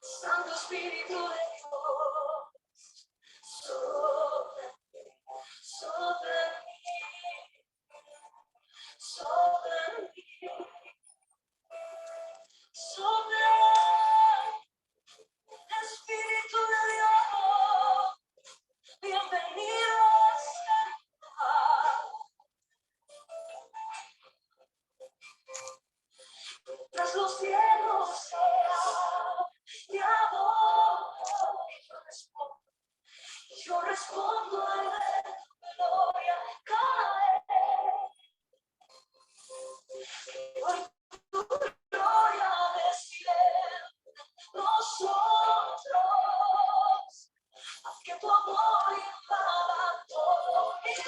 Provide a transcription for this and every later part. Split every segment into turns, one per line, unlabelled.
Santo Espíritu de Dios, sopla, sopla en mí, sopla en mí, sopla, Espíritu de Dios, bienvenido a tras los cielos sea, te adoro, yo respondo al ver tu gloria caer. Por tu gloria desciende nosotros, haz que tu amor invada todo mi ser.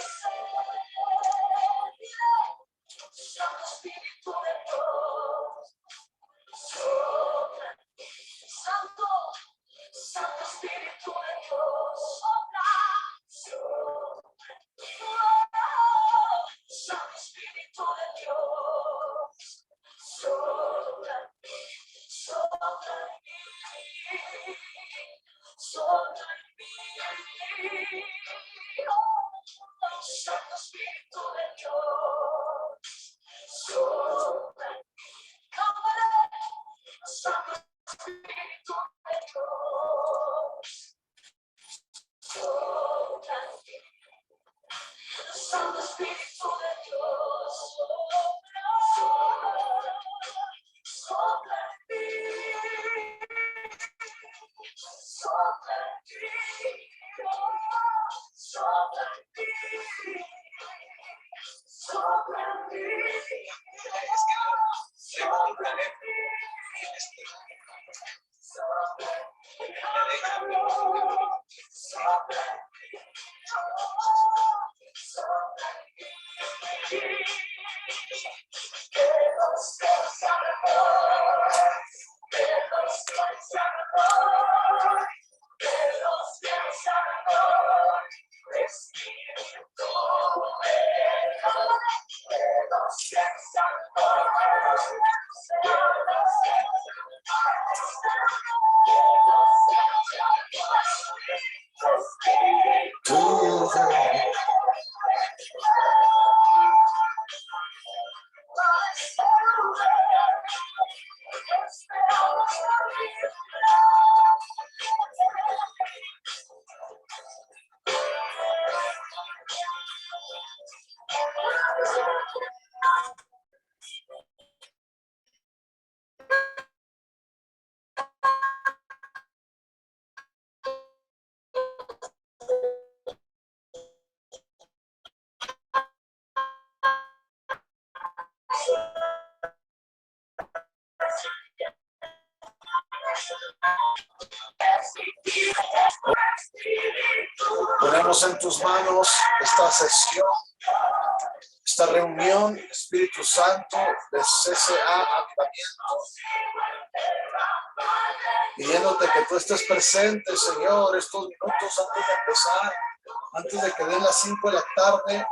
Santo Espíritu de Dios, sopla, Santo, Santo Espíritu de Dios, sopla, sopla, oh, Santo Espíritu de Dios, sopla, sopla en mí, sopla en mí, oh, Santo Espíritu de Dios, sopla, cámara, Santo Espíritu de Dios, sopla en mí, Santo Espíritu de Dios, sopla, sopla en mí, sopla en mí, sopla en mí, sopla en mí, sopla en mí, sopla en mí, sopla en mí, sopla en mí, que los cielos se abran, que los cielos se abran, que los cielos se abran, Espíritu de Dios, que los cielos se abran, que los cielos se
Ponemos en tus manos esta sesión, esta reunión, Espíritu Santo, de CCA Avivamiento, pidiéndote que tú estés presente, Señor, estos minutos antes de empezar, antes de que den las 5 de la tarde.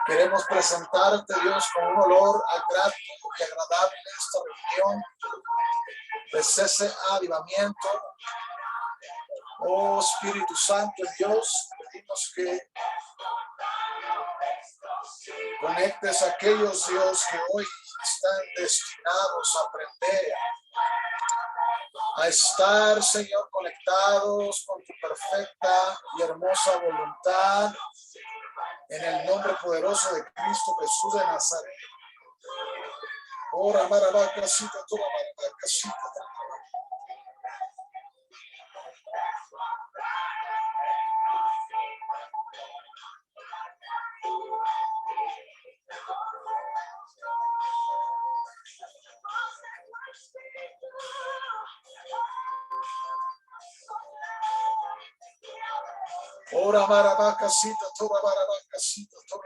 Queremos presentarte, Dios, con un olor grato y agradable esta reunión de CCA Avivamiento. Oh Espíritu Santo, Dios, pedimos que conectes a aquellos, Dios, que hoy están destinados a aprender, a estar, Señor, conectados con tu perfecta y hermosa voluntad, en el nombre poderoso de Cristo Jesús de Nazaret. Ora marabacasita, toda marabacasita. Ora marabacasita, toda marabacasita, toda.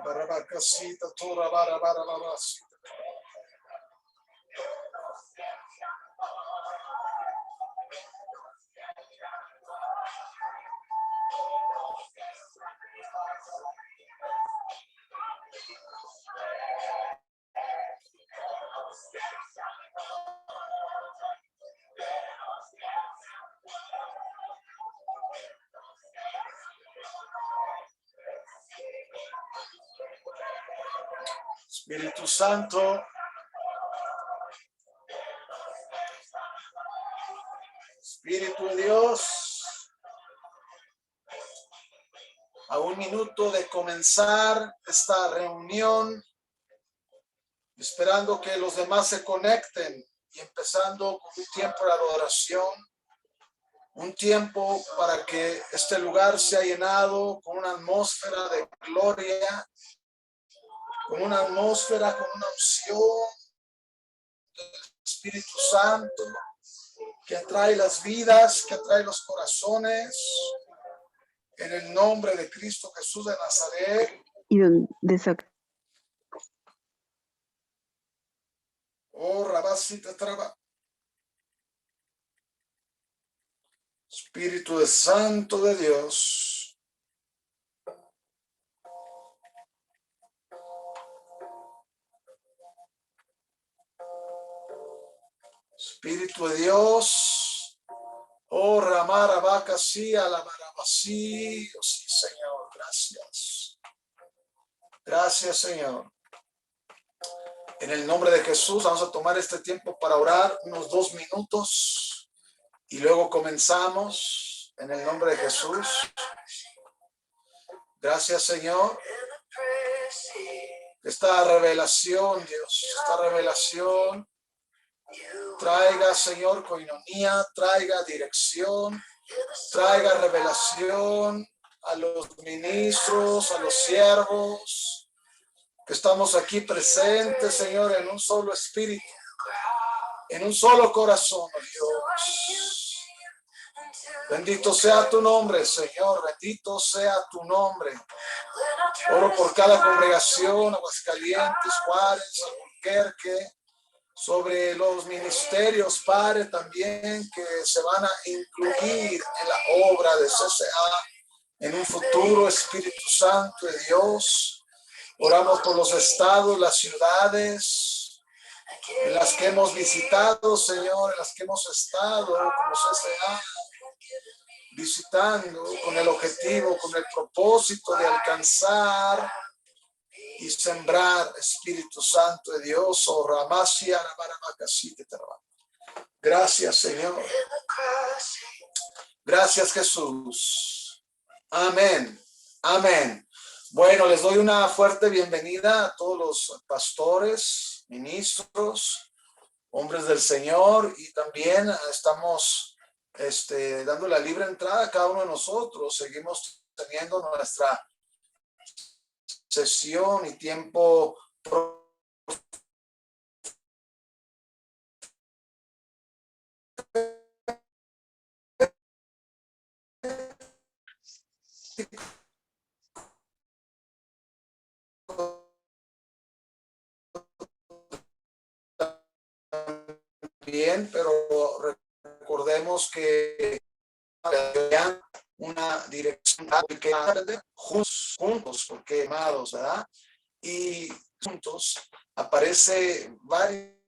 Barabacasita, toda barabacasita. Espíritu Santo, Espíritu de Dios, a un minuto de comenzar esta reunión, esperando que los demás se conecten y empezando con un tiempo de adoración, un tiempo para que este lugar sea llenado con una atmósfera de gloria, con una atmósfera, con una unción del Espíritu Santo que atrae las vidas, que atrae los corazones, en el nombre de Cristo Jesús de Nazaret.
Y donde saca.
Oh, Rabasita Traba. Espíritu de Santo de Dios. Espíritu de Dios. Oh, Ramara Vaca, sí, Alabarabasí. Oh, sí, Señor, gracias. Gracias, Señor. En el nombre de Jesús, vamos a tomar este tiempo para orar unos 2 minutos y luego comenzamos en el nombre de Jesús. Gracias, Señor. Esta revelación, Dios, esta revelación traiga, Señor, coinonía, traiga dirección, traiga revelación a los ministros, a los siervos que estamos aquí presentes, Señor, en un solo espíritu, en un solo corazón, oh Dios. Bendito sea tu nombre, Señor, bendito sea tu nombre. Oro por cada congregación, Aguascalientes, Juárez, Albuquerque, sobre los ministerios, Padre, también que se van a incluir en la obra de CCA en un futuro, Espíritu Santo de Dios. Oramos por los estados, las ciudades en las que hemos visitado, Señor, en las que hemos estado como CCA, visitando con el objetivo, con el propósito de alcanzar y sembrar, Espíritu Santo de Dios. Oh, Ramasia, gracias, Señor. Gracias, Jesús. Amén. Amén. Bueno, les doy una fuerte bienvenida a todos los pastores, ministros, hombres del Señor, y también estamos dando la libre entrada a cada uno de nosotros. Seguimos teniendo nuestra sesión y tiempo bien, pero recordemos que una dirección que aprender juntos, porque amados, ¿verdad? Y juntos aparece varios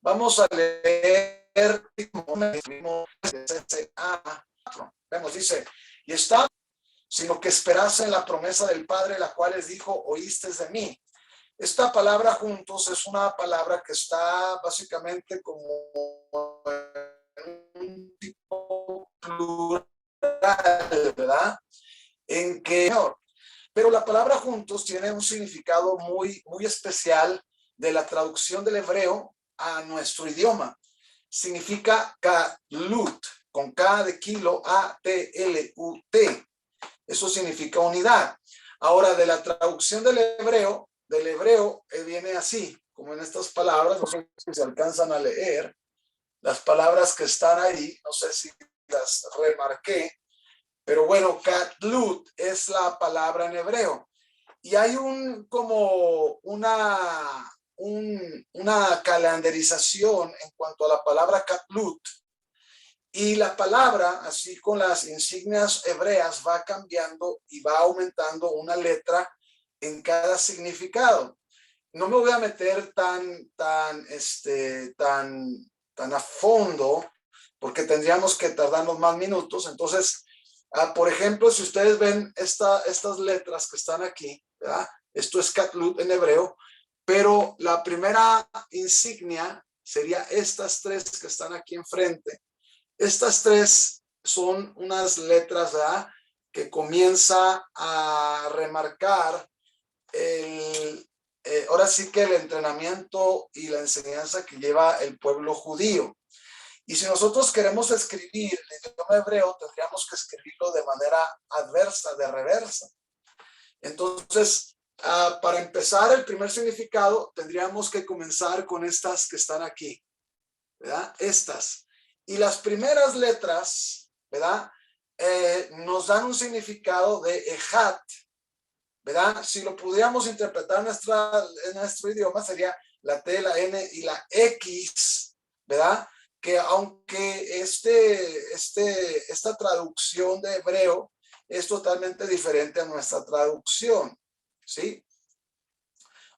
Vamos a leer vemos, dice, y está, sino que esperase en la promesa del Padre, la cual les dijo, oíste de mí. Esta palabra juntos es una palabra que está básicamente como un tipo plural, ¿verdad? En que, pero la palabra juntos tiene un significado muy, muy especial de la traducción del hebreo a nuestro idioma. Significa katlut, con K de kilo, A-T-L-U-T. Eso significa unidad. Ahora, de la traducción del hebreo viene así, como en estas palabras, no sé si se alcanzan a leer, las palabras que están ahí, no sé si las remarqué, pero bueno, katlut es la palabra en hebreo. Y hay una calendarización en cuanto a la palabra katlut, Y la palabra, así con las insignias hebreas, va cambiando y va aumentando una letra en cada significado. No me voy a meter tan a fondo, porque tendríamos que tardarnos más minutos. Entonces, por ejemplo, si ustedes ven estas letras que están aquí, ¿verdad? Esto es Catlut en hebreo, pero la primera insignia sería estas tres que están aquí enfrente. Estas tres son unas letras, ¿verdad?, que comienza a remarcar ahora sí que el entrenamiento y la enseñanza que lleva el pueblo judío. Y si nosotros queremos escribir el idioma hebreo, tendríamos que escribirlo de manera adversa, de reversa. Entonces, para empezar el primer significado, tendríamos que comenzar con estas que están aquí, ¿verdad? Estas. Y las primeras letras, ¿verdad? Nos dan un significado de Ejat, ¿verdad? Si lo pudiéramos interpretar en nuestro idioma, sería la T, la N y la X, ¿verdad? Que aunque esta traducción de hebreo es totalmente diferente a nuestra traducción, ¿sí?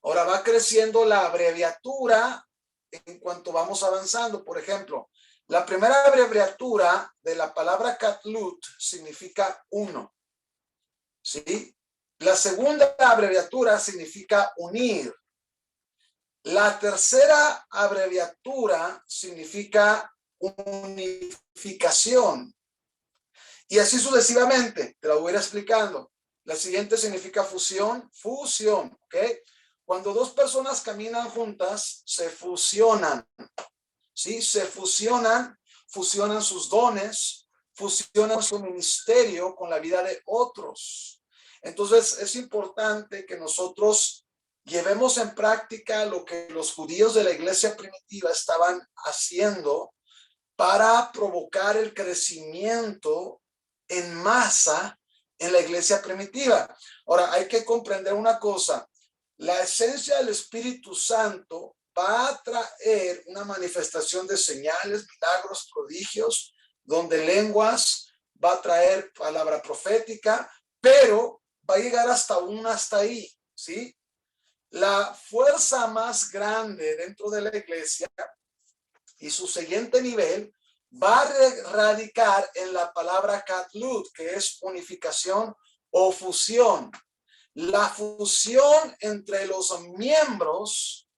Ahora va creciendo la abreviatura en cuanto vamos avanzando. Por ejemplo, la primera abreviatura de la palabra Catlut significa uno, ¿sí? La segunda abreviatura significa unir. La tercera abreviatura significa unificación. Y así sucesivamente, te lo voy a ir explicando. La siguiente significa fusión, ¿ok? Cuando dos personas caminan juntas, se fusionan, ¿sí? Se fusionan sus dones, fusionan su ministerio con la vida de otros. Entonces, es importante que nosotros llevemos en práctica lo que los judíos de la iglesia primitiva estaban haciendo para provocar el crecimiento en masa en la iglesia primitiva. Ahora, hay que comprender una cosa. La esencia del Espíritu Santo va a traer una manifestación de señales, milagros, prodigios, donde lenguas, va a traer palabra profética, pero va a llegar hasta ahí, ¿sí? La fuerza más grande dentro de la iglesia y su siguiente nivel va a radicar en la palabra Catlut, que es unificación o fusión. La fusión entre los miembros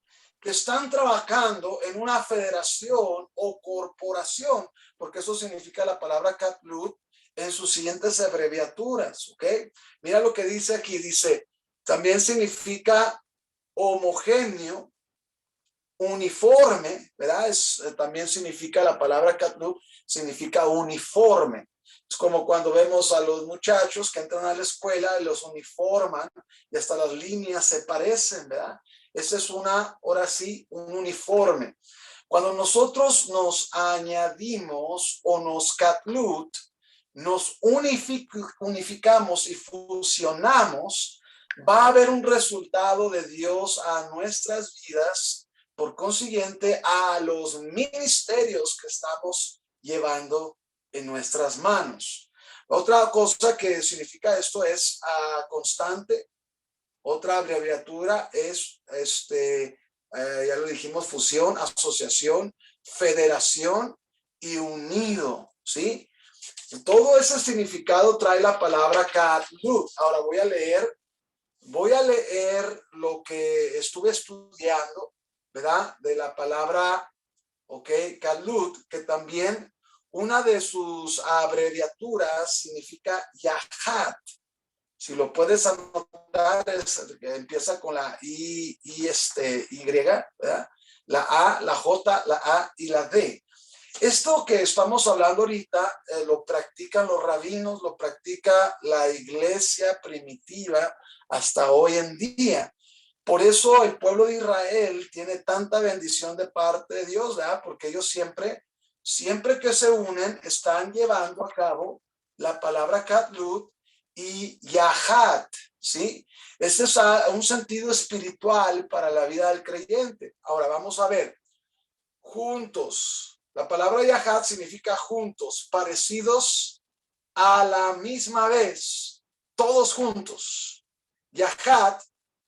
que están trabajando en una federación o corporación, porque eso significa la palabra Catlut en sus siguientes abreviaturas, ¿ok? Mira lo que dice aquí, dice, también significa homogéneo, uniforme, ¿verdad? También significa la palabra Catlut, significa uniforme. Es como cuando vemos a los muchachos que entran a la escuela y los uniforman y hasta las líneas se parecen, ¿verdad? Ese es ahora sí, un uniforme. Cuando nosotros nos añadimos o nos Catlut, nos unificamos y fusionamos, va a haber un resultado de Dios a nuestras vidas, por consiguiente a los ministerios que estamos llevando en nuestras manos. Otra cosa que significa esto es constante. Otra abreviatura es, ya lo dijimos, fusión, asociación, federación y unido, ¿sí? Todo ese significado trae la palabra Catlut. Ahora voy a leer lo que estuve estudiando, ¿verdad? De la palabra, ok, Catlut, que también una de sus abreviaturas significa Yahat. Si lo puedes anotar, empieza con la Y, ¿verdad? La A, la J, la A y la D. Esto que estamos hablando ahorita lo practican los rabinos, lo practica la iglesia primitiva hasta hoy en día. Por eso el pueblo de Israel tiene tanta bendición de parte de Dios, ¿verdad? Porque ellos siempre que se unen, están llevando a cabo la palabra Catlut y Yahat, ¿sí? Ese es un sentido espiritual para la vida del creyente. Ahora vamos a ver juntos. La palabra Yahad significa juntos, parecidos a la misma vez, todos juntos. Yahad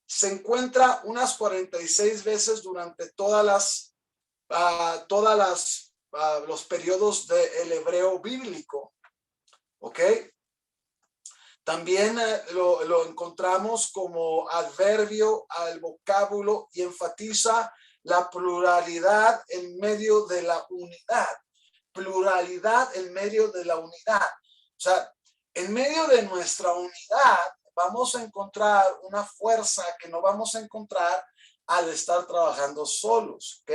se encuentra unas 46 veces durante los periodos del hebreo bíblico. ¿Ok? También lo encontramos como adverbio al vocábulo y enfatiza la pluralidad en medio de la unidad. Pluralidad en medio de la unidad. O sea, en medio de nuestra unidad vamos a encontrar una fuerza que no vamos a encontrar al estar trabajando solos. ¿Ok?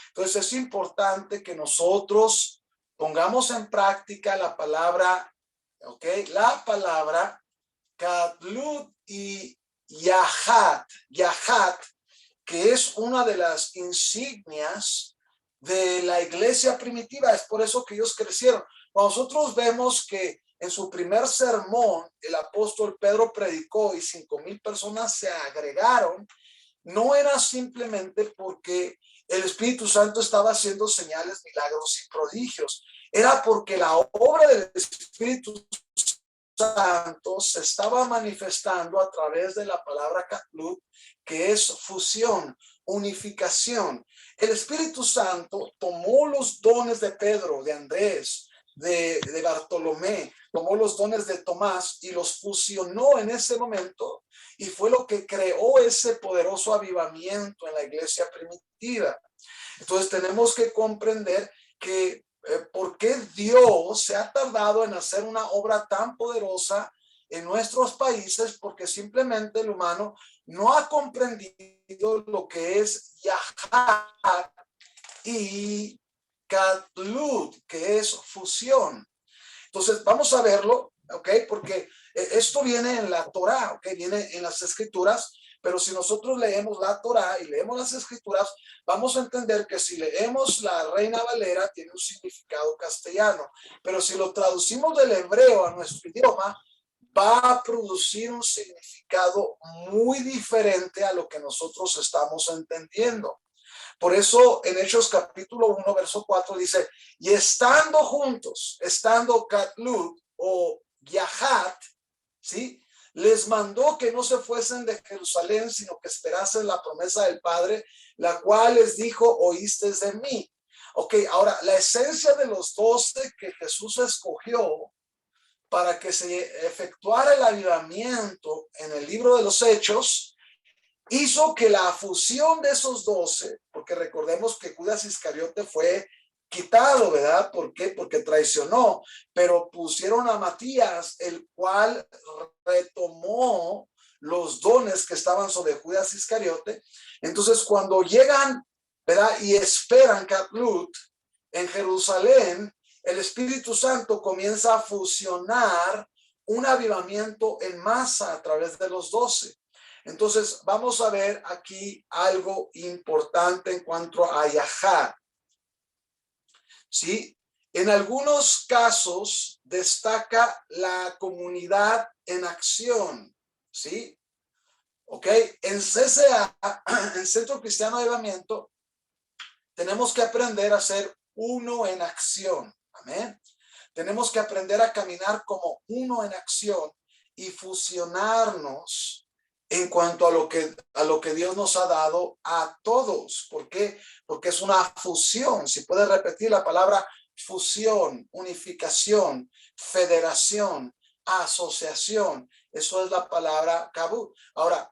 Entonces es importante que nosotros pongamos en práctica la palabra, ¿ok? La palabra Gadlut y Yahad. Yahad, que es una de las insignias de la iglesia primitiva. Es por eso que ellos crecieron. Nosotros vemos que en su primer sermón el apóstol Pedro predicó y 5,000 personas se agregaron. No era simplemente porque el Espíritu Santo estaba haciendo señales, milagros y prodigios. Era porque la obra del Espíritu Santo se estaba manifestando a través de la palabra Gadlut, que es fusión, unificación. El Espíritu Santo tomó los dones de Pedro, de Andrés, de Bartolomé, tomó los dones de Tomás y los fusionó en ese momento, y fue lo que creó ese poderoso avivamiento en la iglesia primitiva. Entonces tenemos que comprender que por qué Dios se ha tardado en hacer una obra tan poderosa en nuestros países, porque simplemente el humano no ha comprendido lo que es Yahad y Gadlut, que es fusión. Entonces vamos a verlo, ¿ok? Porque esto viene en la Torá, ¿ok? Viene en las escrituras. Pero si nosotros leemos la Torá y leemos las escrituras, vamos a entender que si leemos la Reina Valera tiene un significado castellano, pero si lo traducimos del hebreo a nuestro idioma, va a producir un significado muy diferente a lo que nosotros estamos entendiendo. Por eso en Hechos capítulo 1, verso 4 dice, y estando juntos, estando Gadlut o Yahad, ¿sí? Les mandó que no se fuesen de Jerusalén, sino que esperasen la promesa del Padre, la cual les dijo, oísteis de mí. Ok, ahora, la esencia de los 12 que Jesús escogió para que se efectuara el avivamiento en el libro de los Hechos, hizo que la fusión de esos 12, porque recordemos que Judas Iscariote fue quitado, ¿verdad? ¿Por qué? Porque traicionó, pero pusieron a Matías, el cual retomó los dones que estaban sobre Judas Iscariote. Entonces, cuando llegan, ¿verdad? Y esperan Gadlut en Jerusalén, el Espíritu Santo comienza a fusionar un avivamiento en masa a través de los 12. Entonces, vamos a ver aquí algo importante en cuanto a Yahad. ¿Sí? En algunos casos destaca la comunidad en acción. ¿Sí? ¿Ok? En CCA, en Centro Cristiano de Avivamiento, tenemos que aprender a ser uno en acción. Amén. Tenemos que aprender a caminar como uno en acción y fusionarnos en cuanto a lo que Dios nos ha dado a todos. ¿Por qué? Porque es una fusión. Si puedes repetir la palabra fusión, unificación, federación, asociación. Eso es la palabra Gadlut. Ahora,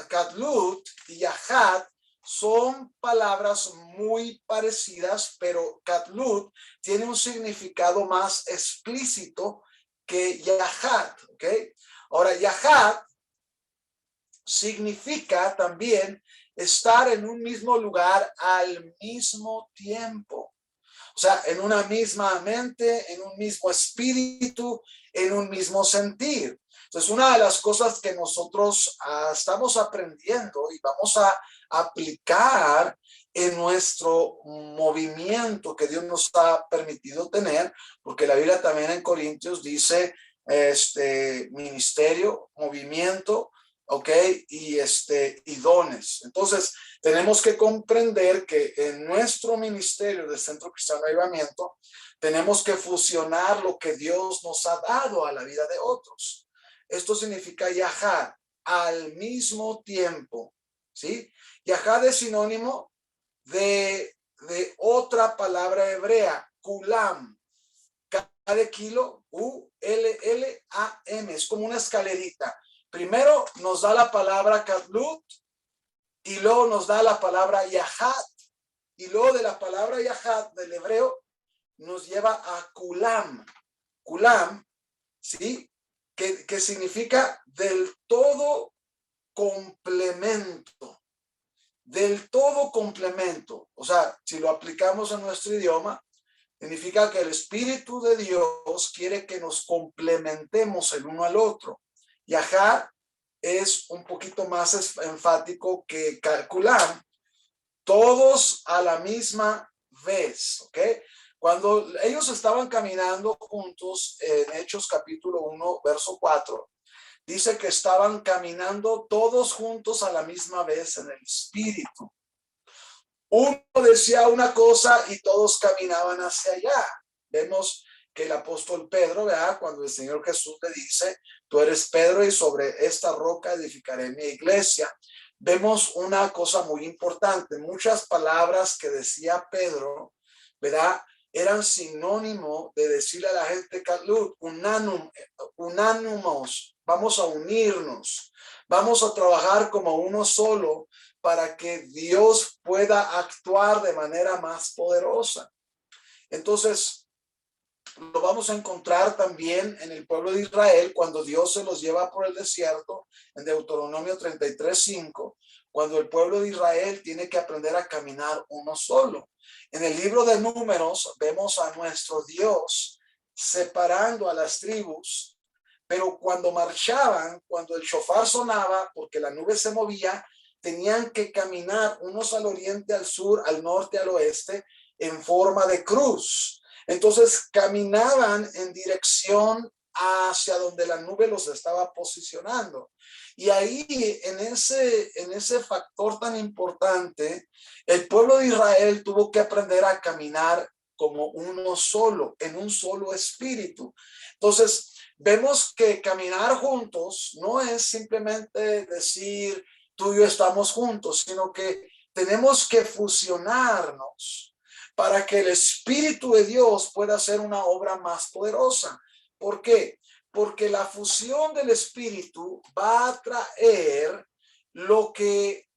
Gadlut y Yahad son palabras muy parecidas, pero Gadlut tiene un significado más explícito que Yahad, ¿ok? Ahora, Yahad significa también estar en un mismo lugar al mismo tiempo. O sea, en una misma mente, en un mismo espíritu, en un mismo sentir. Entonces, una de las cosas que nosotros estamos aprendiendo y vamos a aplicar en nuestro movimiento que Dios nos ha permitido tener, porque la Biblia también en Corintios dice ministerio, movimiento, ¿ok? Y dones. Entonces, tenemos que comprender que en nuestro ministerio del Centro Cristiano de Avivamiento, tenemos que fusionar lo que Dios nos ha dado a la vida de otros. Esto significa yahad, al mismo tiempo, ¿sí? Yahad es sinónimo de otra palabra hebrea, kulam. Cada kilo, U-L-L-A-M, es como una escalerita. Primero nos da la palabra katlut y luego nos da la palabra yahad. Y luego de la palabra yahad del hebreo nos lleva a kulam. Kulam, ¿sí? Que significa del todo complemento. Del todo complemento. O sea, si lo aplicamos en nuestro idioma, significa que el Espíritu de Dios quiere que nos complementemos el uno al otro. Yahad es un poquito más enfático que calcular, todos a la misma vez, ¿ok? Cuando ellos estaban caminando juntos en Hechos capítulo 1, verso 4, dice que estaban caminando todos juntos a la misma vez en el Espíritu. Uno decía una cosa y todos caminaban hacia allá. Vemos que el apóstol Pedro, ¿verdad? Cuando el Señor Jesús le dice, tú eres Pedro y sobre esta roca edificaré mi iglesia. Vemos una cosa muy importante. Muchas palabras que decía Pedro, ¿verdad? Eran sinónimo de decirle a la gente, unánimos, vamos a unirnos, vamos a trabajar como uno solo, para que Dios pueda actuar de manera más poderosa. Entonces, lo vamos a encontrar también en el pueblo de Israel cuando Dios se los lleva por el desierto, en Deuteronomio 33:5, cuando el pueblo de Israel tiene que aprender a caminar uno solo. En el libro de Números vemos a nuestro Dios separando a las tribus, pero cuando marchaban, cuando el shofar sonaba, porque la nube se movía, tenían que caminar unos al oriente, al sur, al norte, al oeste, en forma de cruz. Entonces caminaban en dirección hacia donde la nube los estaba posicionando. Y ahí, en ese factor tan importante, el pueblo de Israel tuvo que aprender a caminar como uno solo, en un solo espíritu. Entonces, vemos que caminar juntos no es simplemente decir, tú y yo estamos juntos, sino que tenemos que fusionarnos para que el Espíritu de Dios pueda hacer una obra más poderosa. ¿Por qué? Porque la fusión del Espíritu va a traer lo que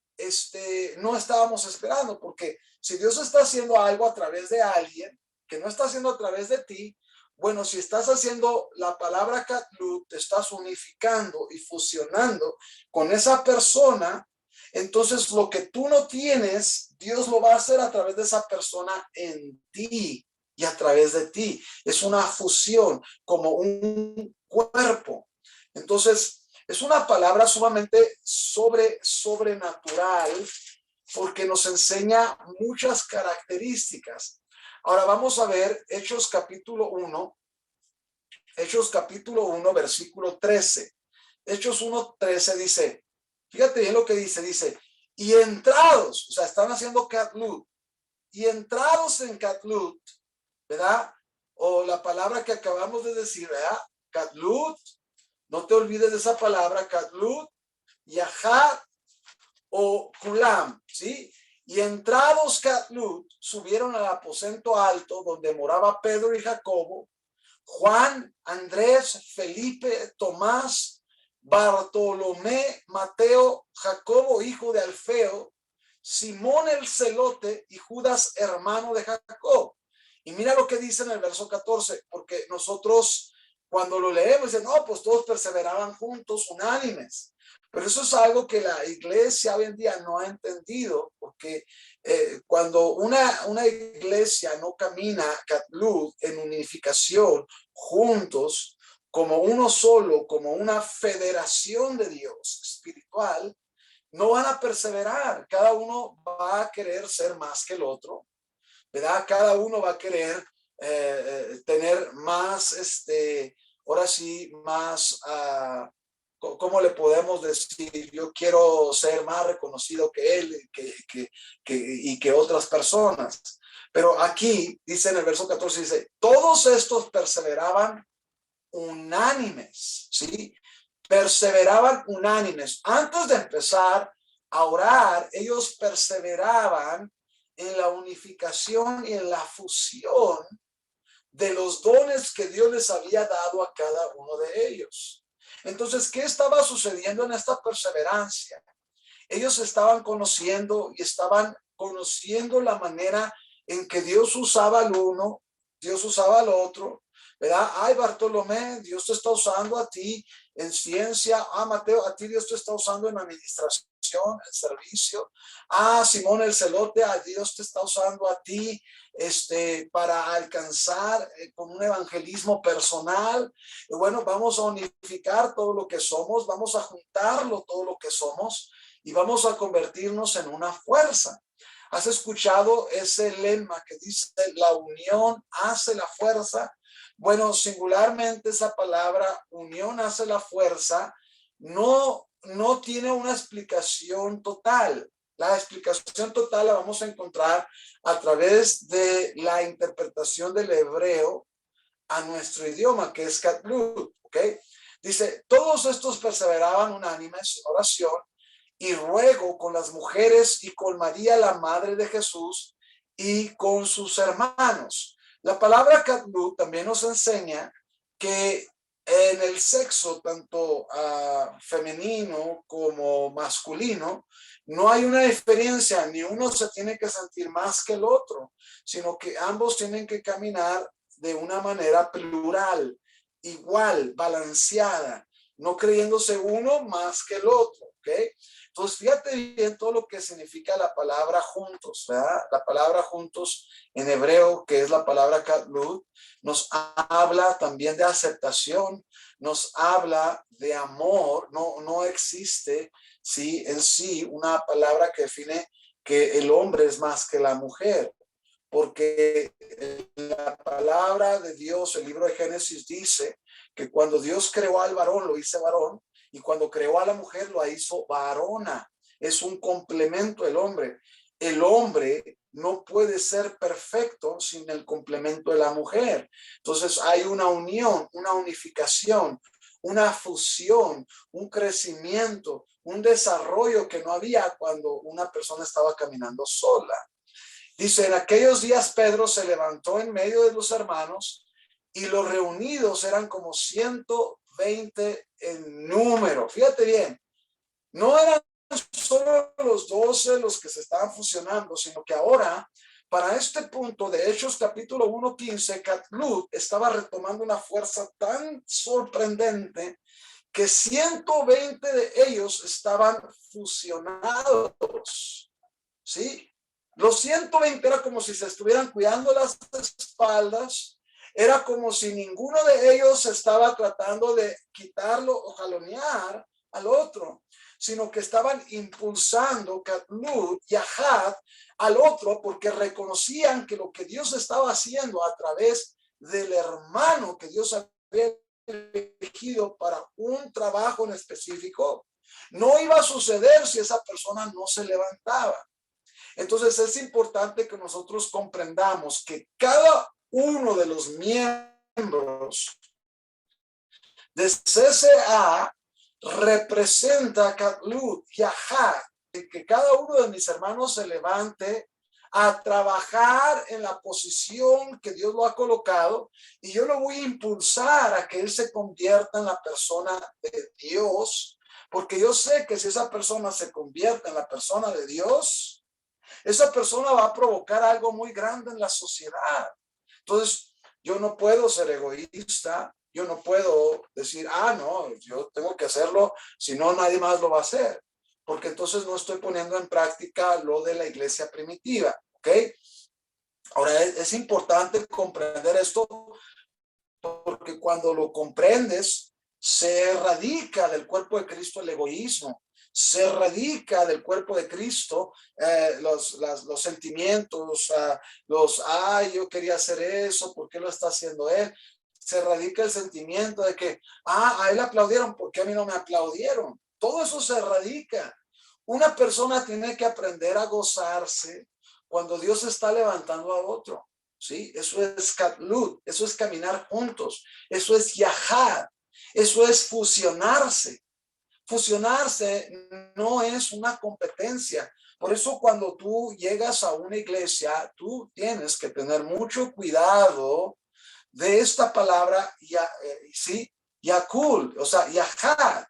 no estábamos esperando, porque si Dios está haciendo algo a través de alguien que no está haciendo a través de ti, bueno, si estás haciendo la palabra katlut, te estás unificando y fusionando con esa persona, entonces lo que tú no tienes, Dios lo va a hacer a través de esa persona en ti y a través de ti. Es una fusión, como un cuerpo. Entonces, es una palabra sumamente sobrenatural porque nos enseña muchas características. Ahora vamos a ver Hechos capítulo 1, versículo 13. Hechos 1:13 dice, fíjate bien lo que dice, y entrados, o sea, están haciendo katlut, y entrados en katlut, ¿verdad? O la palabra que acabamos de decir, ¿verdad? Katlut, no te olvides de esa palabra, katlut, yahad o kulam, ¿sí? Y entrados katlut, subieron al aposento alto donde moraba Pedro y Jacobo, Juan, Andrés, Felipe, Tomás, Bartolomé, Mateo, Jacobo, hijo de Alfeo, Simón el celote y Judas, hermano de Jacob. Y mira lo que dice en el verso 14, porque nosotros cuando lo leemos, dicen, no, pues todos perseveraban juntos, unánimes. Pero eso es algo que la iglesia hoy en día no ha entendido, porque cuando una iglesia no camina katlut en unificación, juntos, como uno solo, como una federación de Dios espiritual, no van a perseverar. Cada uno va a querer ser más que el otro, ¿verdad? Cada uno va a querer tener más, ahora sí, más ¿cómo le podemos decir? Yo quiero ser más reconocido que él y que otras personas. Pero aquí dice en el verso 14, dice, todos estos perseveraban unánimes, ¿sí? Perseveraban unánimes. Antes de empezar a orar, ellos perseveraban en la unificación y en la fusión de los dones que Dios les había dado a cada uno de ellos. Entonces, ¿qué estaba sucediendo en esta perseverancia? Ellos estaban conociendo la manera en que Dios usaba al uno, Dios usaba al otro, ¿verdad? Ay, Bartolomé, Dios te está usando a ti en ciencia. Ah, Mateo, a ti Dios te está usando en administración, en servicio. Ah, Simón el celote, a Dios te está usando a ti para alcanzar con un evangelismo personal. Y bueno, vamos a unificar todo lo que somos, vamos a juntarlo todo lo que somos y vamos a convertirnos en una fuerza. ¿Has escuchado ese lema que dice la unión hace la fuerza? Bueno, singularmente esa palabra unión hace la fuerza no tiene una explicación total. La explicación total la vamos a encontrar a través de la interpretación del hebreo a nuestro idioma, que es Katlut, ¿ok? Dice, todos estos perseveraban unánimes en oración y ruego con las mujeres y con María, la madre de Jesús, y con sus hermanos. La palabra Katlut también nos enseña que en el sexo, tanto femenino como masculino, no hay una diferencia, ni uno se tiene que sentir más que el otro, sino que ambos tienen que caminar de una manera plural, igual, balanceada, no creyéndose uno más que el otro, ¿ok? Entonces, fíjate bien todo lo que significa la palabra juntos, ¿verdad? La palabra juntos en hebreo, que es la palabra katlut, nos habla también de aceptación, nos habla de amor. No existe, ¿sí? En sí una palabra que define que el hombre es más que la mujer, porque la palabra de Dios, el libro de Génesis dice que cuando Dios creó al varón, lo hizo varón, y cuando creó a la mujer, lo hizo varona. Es un complemento del hombre. El hombre no puede ser perfecto sin el complemento de la mujer. Entonces hay una unión, una unificación, una fusión, un crecimiento, un desarrollo que no había cuando una persona estaba caminando sola. Dice, en aquellos días Pedro se levantó en medio de los hermanos y los reunidos eran como 120 en número. Fíjate bien, no eran solo los 12 los que se estaban fusionando, sino que ahora, para este punto de Hechos capítulo 1:15, Katlut estaba retomando una fuerza tan sorprendente que 120 de ellos estaban fusionados, ¿sí? Los 120 era como si se estuvieran cuidando las espaldas, era como si ninguno de ellos estaba tratando de quitarlo o jalonear al otro, sino que estaban impulsando Katlut y Ahad al otro porque reconocían que lo que Dios estaba haciendo a través del hermano que Dios había elegido para un trabajo en específico, no iba a suceder si esa persona no se levantaba. Entonces es importante que nosotros comprendamos que cada uno de los miembros de CCA representa Katlut y Ahad, que cada uno de mis hermanos se levante a trabajar en la posición que Dios lo ha colocado, y yo lo voy a impulsar a que él se convierta en la persona de Dios, porque yo sé que si esa persona se convierte en la persona de Dios, esa persona va a provocar algo muy grande en la sociedad. Entonces, yo no puedo ser egoísta, yo no puedo decir, no, yo tengo que hacerlo, si no, nadie más lo va a hacer, porque entonces no estoy poniendo en práctica lo de la iglesia primitiva, ¿ok? Ahora, es importante comprender esto, porque cuando lo comprendes, se erradica del cuerpo de Cristo el egoísmo, se erradica del cuerpo de Cristo los sentimientos, yo quería hacer eso, ¿por qué lo está haciendo él? se radica el sentimiento de que, a él aplaudieron, ¿por qué a mí no me aplaudieron? Todo eso se radica. Una persona tiene que aprender a gozarse cuando Dios está levantando a otro. ¿Sí? Eso es katlut, eso es caminar juntos, eso es yahad, eso es fusionarse. Fusionarse no es una competencia. Por eso cuando tú llegas a una iglesia, tú tienes que tener mucho cuidado de esta palabra, ¿sí? Yakul, o sea, yahad.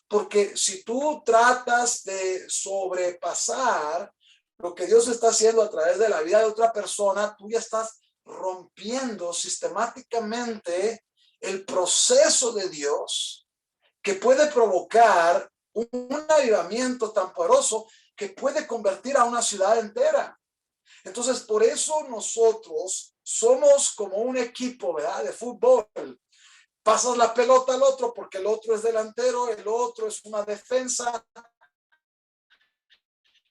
Porque si tú tratas de sobrepasar lo que Dios está haciendo a través de la vida de otra persona, tú ya estás rompiendo sistemáticamente el proceso de Dios que puede provocar un avivamiento tan poderoso que puede convertir a una ciudad entera. Entonces, por eso nosotros somos como un equipo, ¿verdad? De fútbol. Pasas la pelota al otro porque el otro es delantero, el otro es una defensa.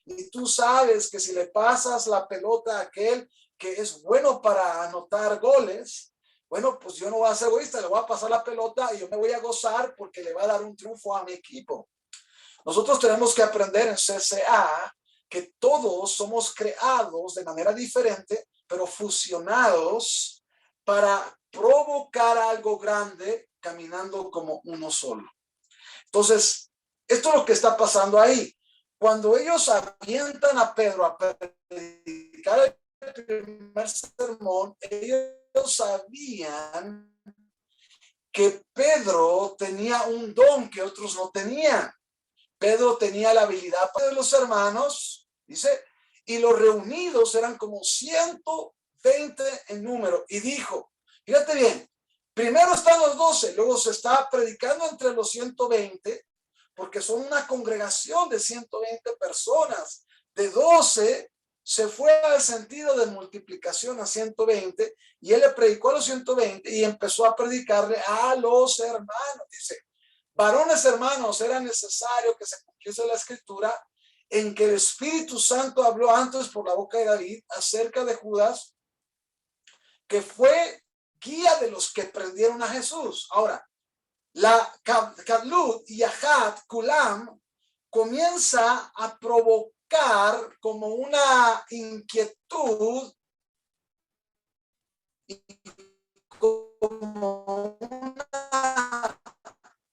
Y tú sabes que si le pasas la pelota a aquel que es bueno para anotar goles, bueno, pues yo no voy a ser egoísta, le voy a pasar la pelota y yo me voy a gozar porque le va a dar un triunfo a mi equipo. Nosotros tenemos que aprender en CCA que todos somos creados de manera diferente, pero fusionados para provocar algo grande caminando como uno solo. Entonces, esto es lo que está pasando ahí. Cuando ellos avientan a Pedro a predicar el primer sermón, ellos sabían que Pedro tenía un don que otros no tenían. Pedro tenía la habilidad de los hermanos, dice, y los reunidos eran como 120 en número. Y dijo, fíjate bien, primero están los 12, luego se está predicando entre los 120, porque son una congregación de 120 personas. De 12 se fue al sentido de multiplicación a 120 y él le predicó a los 120 y empezó a predicarle a los hermanos. Dice, varones hermanos, era necesario que se cumpliese la escritura en que el Espíritu Santo habló antes por la boca de David acerca de Judas, que fue guía de los que prendieron a Jesús. Ahora, la Katlut y Yahad, Kulam, comienza a provocar como una inquietud y como una...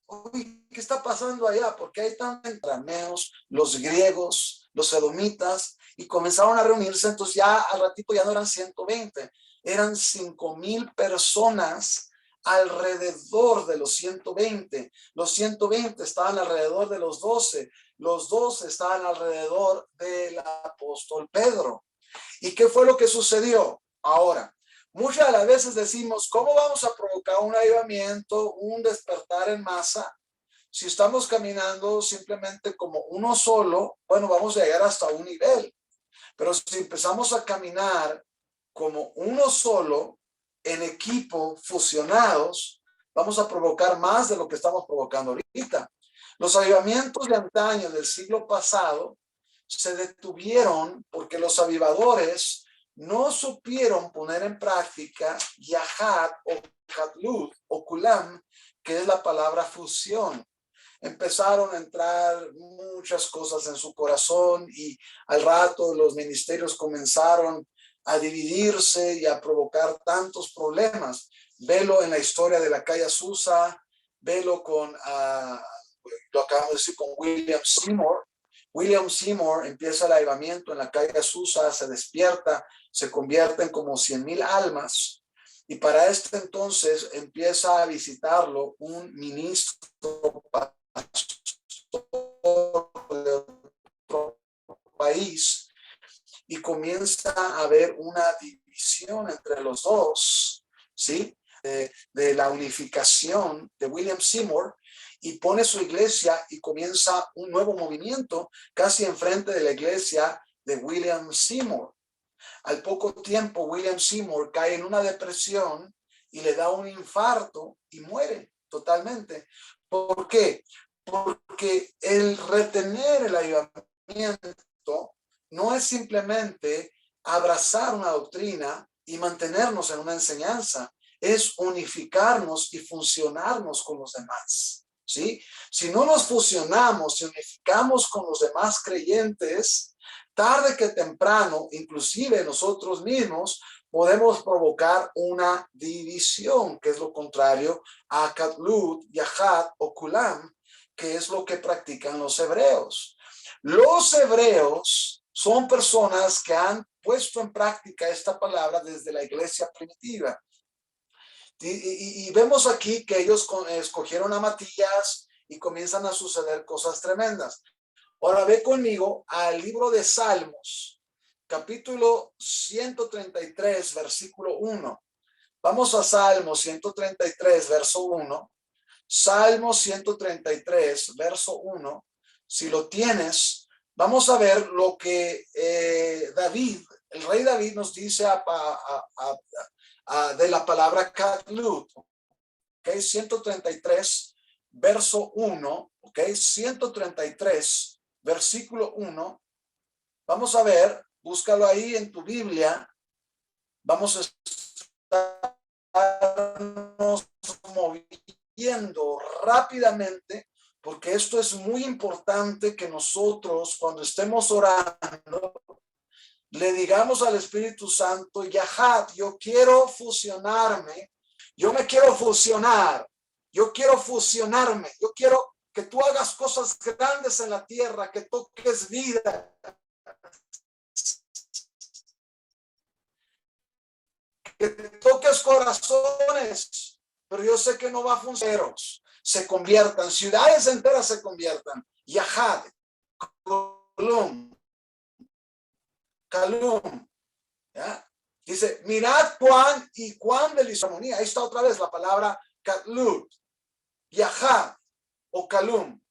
Uy, ¿qué está pasando allá? Porque hay tantos entrameos, los griegos, los edomitas, y comenzaron a reunirse. Entonces ya al ratito ya no eran 120, eran 5,000 personas alrededor de los 120. Los 120 estaban alrededor de los 12. Los 12 estaban alrededor del apóstol Pedro. ¿Y qué fue lo que sucedió? Ahora, muchas de las veces decimos, ¿cómo vamos a provocar un avivamiento, un despertar en masa? Si estamos caminando simplemente como uno solo, bueno, vamos a llegar hasta un nivel. Pero si empezamos a caminar como uno solo, en equipo, fusionados, vamos a provocar más de lo que estamos provocando ahorita. Los avivamientos de antaño del siglo pasado se detuvieron porque los avivadores no supieron poner en práctica Yahad o Katlut o Kulam, que es la palabra fusión. Empezaron a entrar muchas cosas en su corazón y al rato los ministerios comenzaron a dividirse y a provocar tantos problemas. Velo en la historia de la calle Azusa, velo con, lo acabamos de decir, con William Seymour. William Seymour empieza el avivamiento en la calle Azusa, se despierta, se convierten como 100,000 almas. Y para este entonces empieza a visitarlo un ministro de otro país y comienza a haber una división entre los dos, ¿sí? De la unificación de William Seymour, y pone su iglesia y comienza un nuevo movimiento casi enfrente de la iglesia de William Seymour. Al poco tiempo, William Seymour cae en una depresión y le da un infarto y muere totalmente. ¿Por qué? Porque el retener el avivamiento no es simplemente abrazar una doctrina y mantenernos en una enseñanza. es unificarnos y funcionarnos con los demás, ¿sí? Si no nos fusionamos y unificamos con los demás creyentes, tarde que temprano, inclusive nosotros mismos, podemos provocar una división, que es lo contrario a Katlut, Yahat o Kulam, que es lo que practican los hebreos. Los hebreos son personas que han puesto en práctica esta palabra desde la iglesia primitiva. Y vemos aquí que ellos escogieron a Matías y comienzan a suceder cosas tremendas. Ahora ve conmigo al libro de Salmos, capítulo 133, versículo 1. Vamos a Salmos 133, verso 1. Salmos 133, verso 1. Si lo tienes, vamos a ver lo que David, el rey David nos dice de la palabra Katlut. Ok, 133, verso 1. Ok, 133, versículo 1. Vamos a ver, búscalo ahí en tu Biblia. Vamos a estarnos moviendo rápidamente, porque esto es muy importante que nosotros, cuando estemos orando, le digamos al Espíritu Santo, Yahat, yo quiero fusionarme, yo me quiero fusionar, yo quiero fusionarme, yo quiero que tú hagas cosas grandes en la tierra, que toques vida, que toques corazones, pero yo sé que no va a funcionar. Se conviertan, ciudades enteras se conviertan. Yahad, Kalum, ¿ya? Dice, mirad cuán deliciosa. Ahí está otra vez la palabra Katlut, Yahad o Kalum.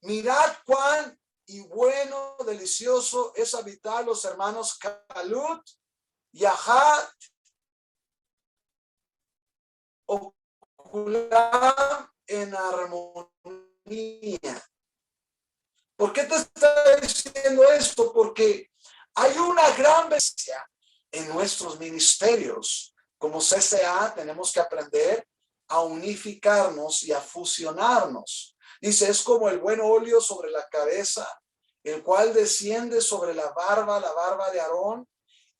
Mirad cuán y bueno, delicioso es habitar los hermanos Kalut, Yahad o Kulam en armonía. ¿Por qué te está diciendo esto? Porque hay una gran bestia en nuestros ministerios. Como CCA tenemos que aprender a unificarnos y a fusionarnos. Dice, es como el buen óleo sobre la cabeza, el cual desciende sobre la barba de Aarón,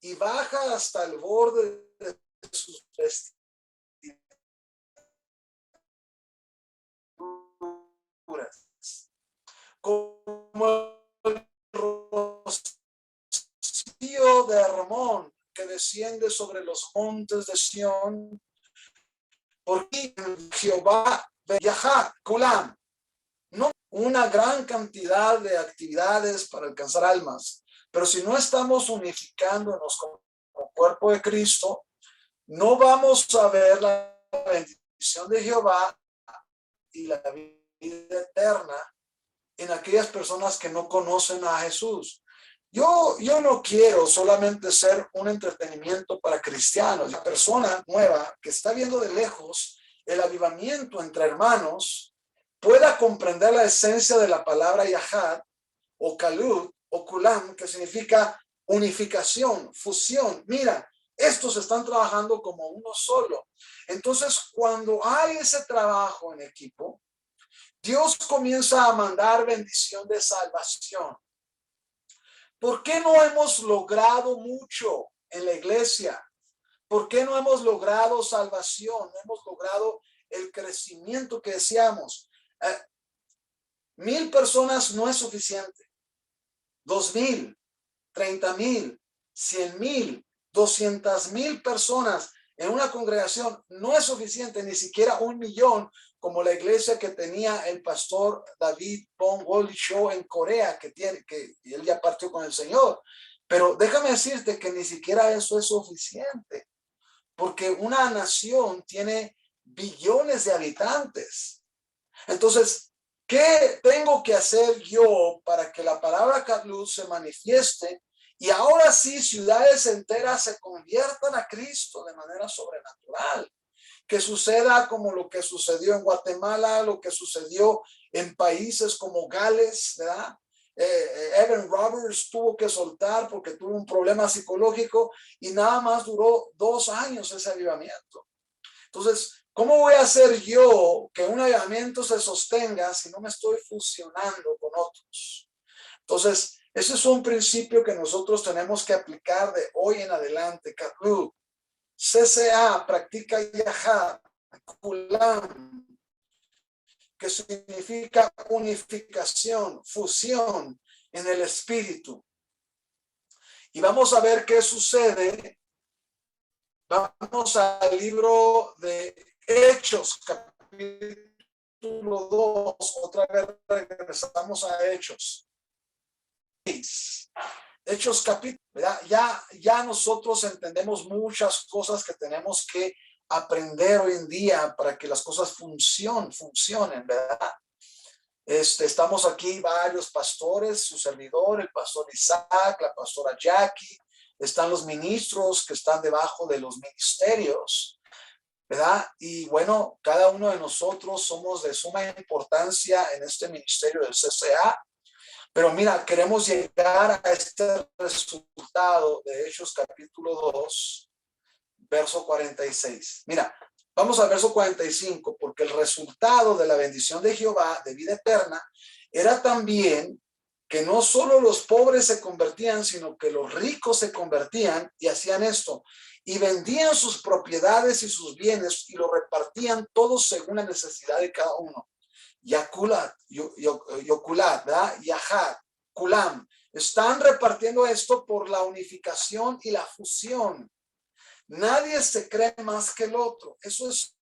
y baja hasta el borde de sus vestiduras. Como el rocío de Hermón que desciende sobre los montes de Sión, porque Jehová Yahá, Kulam, no una gran cantidad de actividades para alcanzar almas, pero si no estamos unificándonos como cuerpo de Cristo, no vamos a ver la bendición de Jehová y la vida eterna en aquellas personas que no conocen a Jesús. Yo no quiero solamente ser un entretenimiento para cristianos. La persona nueva que está viendo de lejos el avivamiento entre hermanos pueda comprender la esencia de la palabra Yahad o Kalud o Kulam, que significa unificación, fusión. Mira, estos están trabajando como uno solo. Entonces, cuando hay ese trabajo en equipo, Dios comienza a mandar bendición de salvación. ¿Por qué no hemos logrado mucho en la iglesia? ¿Por qué no hemos logrado salvación? No hemos logrado el crecimiento que deseamos. 1,000 personas no es suficiente. 2,000, 30,000, 100,000, 200,000 personas en una congregación no es suficiente, ni siquiera 1,000,000, como la iglesia que tenía el pastor David Pong Show en Corea, que él ya partió con el Señor. Pero déjame decirte que ni siquiera eso es suficiente, porque una nación tiene billones de habitantes. Entonces, ¿qué tengo que hacer yo para que la palabra Katlut se manifieste y ahora sí ciudades enteras se conviertan a Cristo de manera sobrenatural? Que suceda como lo que sucedió en Guatemala, lo que sucedió en países como Gales, ¿verdad? Evan Roberts tuvo que soltar porque tuvo un problema psicológico y nada más duró 2 años ese avivamiento. Entonces, ¿cómo voy a hacer yo que un avivamiento se sostenga si no me estoy fusionando con otros? Entonces, ese es un principio que nosotros tenemos que aplicar de hoy en adelante. Katlu, CCA, practica Yahad, Kulam, que significa unificación, fusión en el espíritu. Y vamos a ver qué sucede. Vamos al libro de Hechos, capítulo 2. Otra vez regresamos a Hechos. Hechos capítulo, ¿verdad? Ya nosotros entendemos muchas cosas que tenemos que aprender hoy en día para que las cosas funcionen, ¿verdad? Estamos aquí varios pastores, su servidor, el pastor Isaac, la pastora Jackie, están los ministros que están debajo de los ministerios, ¿verdad? Y bueno, cada uno de nosotros somos de suma importancia en este ministerio del CCA. Pero mira, queremos llegar a este resultado de Hechos capítulo 2, verso 46. Mira, vamos al verso 45, porque el resultado de la bendición de Jehová de vida eterna era también que no solo los pobres se convertían, sino que los ricos se convertían y hacían esto, y vendían sus propiedades y sus bienes y lo repartían todos según la necesidad de cada uno. Yakulat, Yokulat, ¿verdad? Yahad, Kulam. Están repartiendo esto por la unificación y la fusión. Nadie se cree más que el otro. Eso es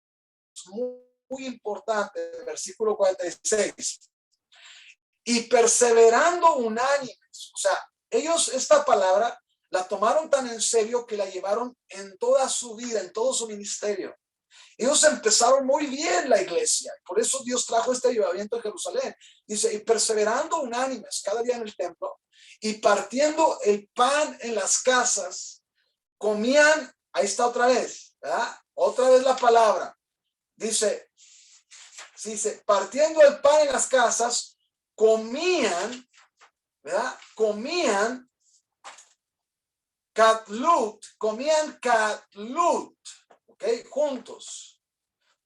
muy importante. Versículo 46. Y perseverando unánimes. O sea, ellos esta palabra la tomaron tan en serio que la llevaron en toda su vida, en todo su ministerio. Ellos empezaron muy bien la iglesia, por eso Dios trajo este avivamiento en Jerusalén. Dice, y perseverando unánimes cada día en el templo, y partiendo el pan en las casas, comían, ahí está otra vez, ¿verdad? Otra vez la palabra. Dice, partiendo el pan en las casas, comían, ¿verdad? Comían katlut, ¿ok? Juntos,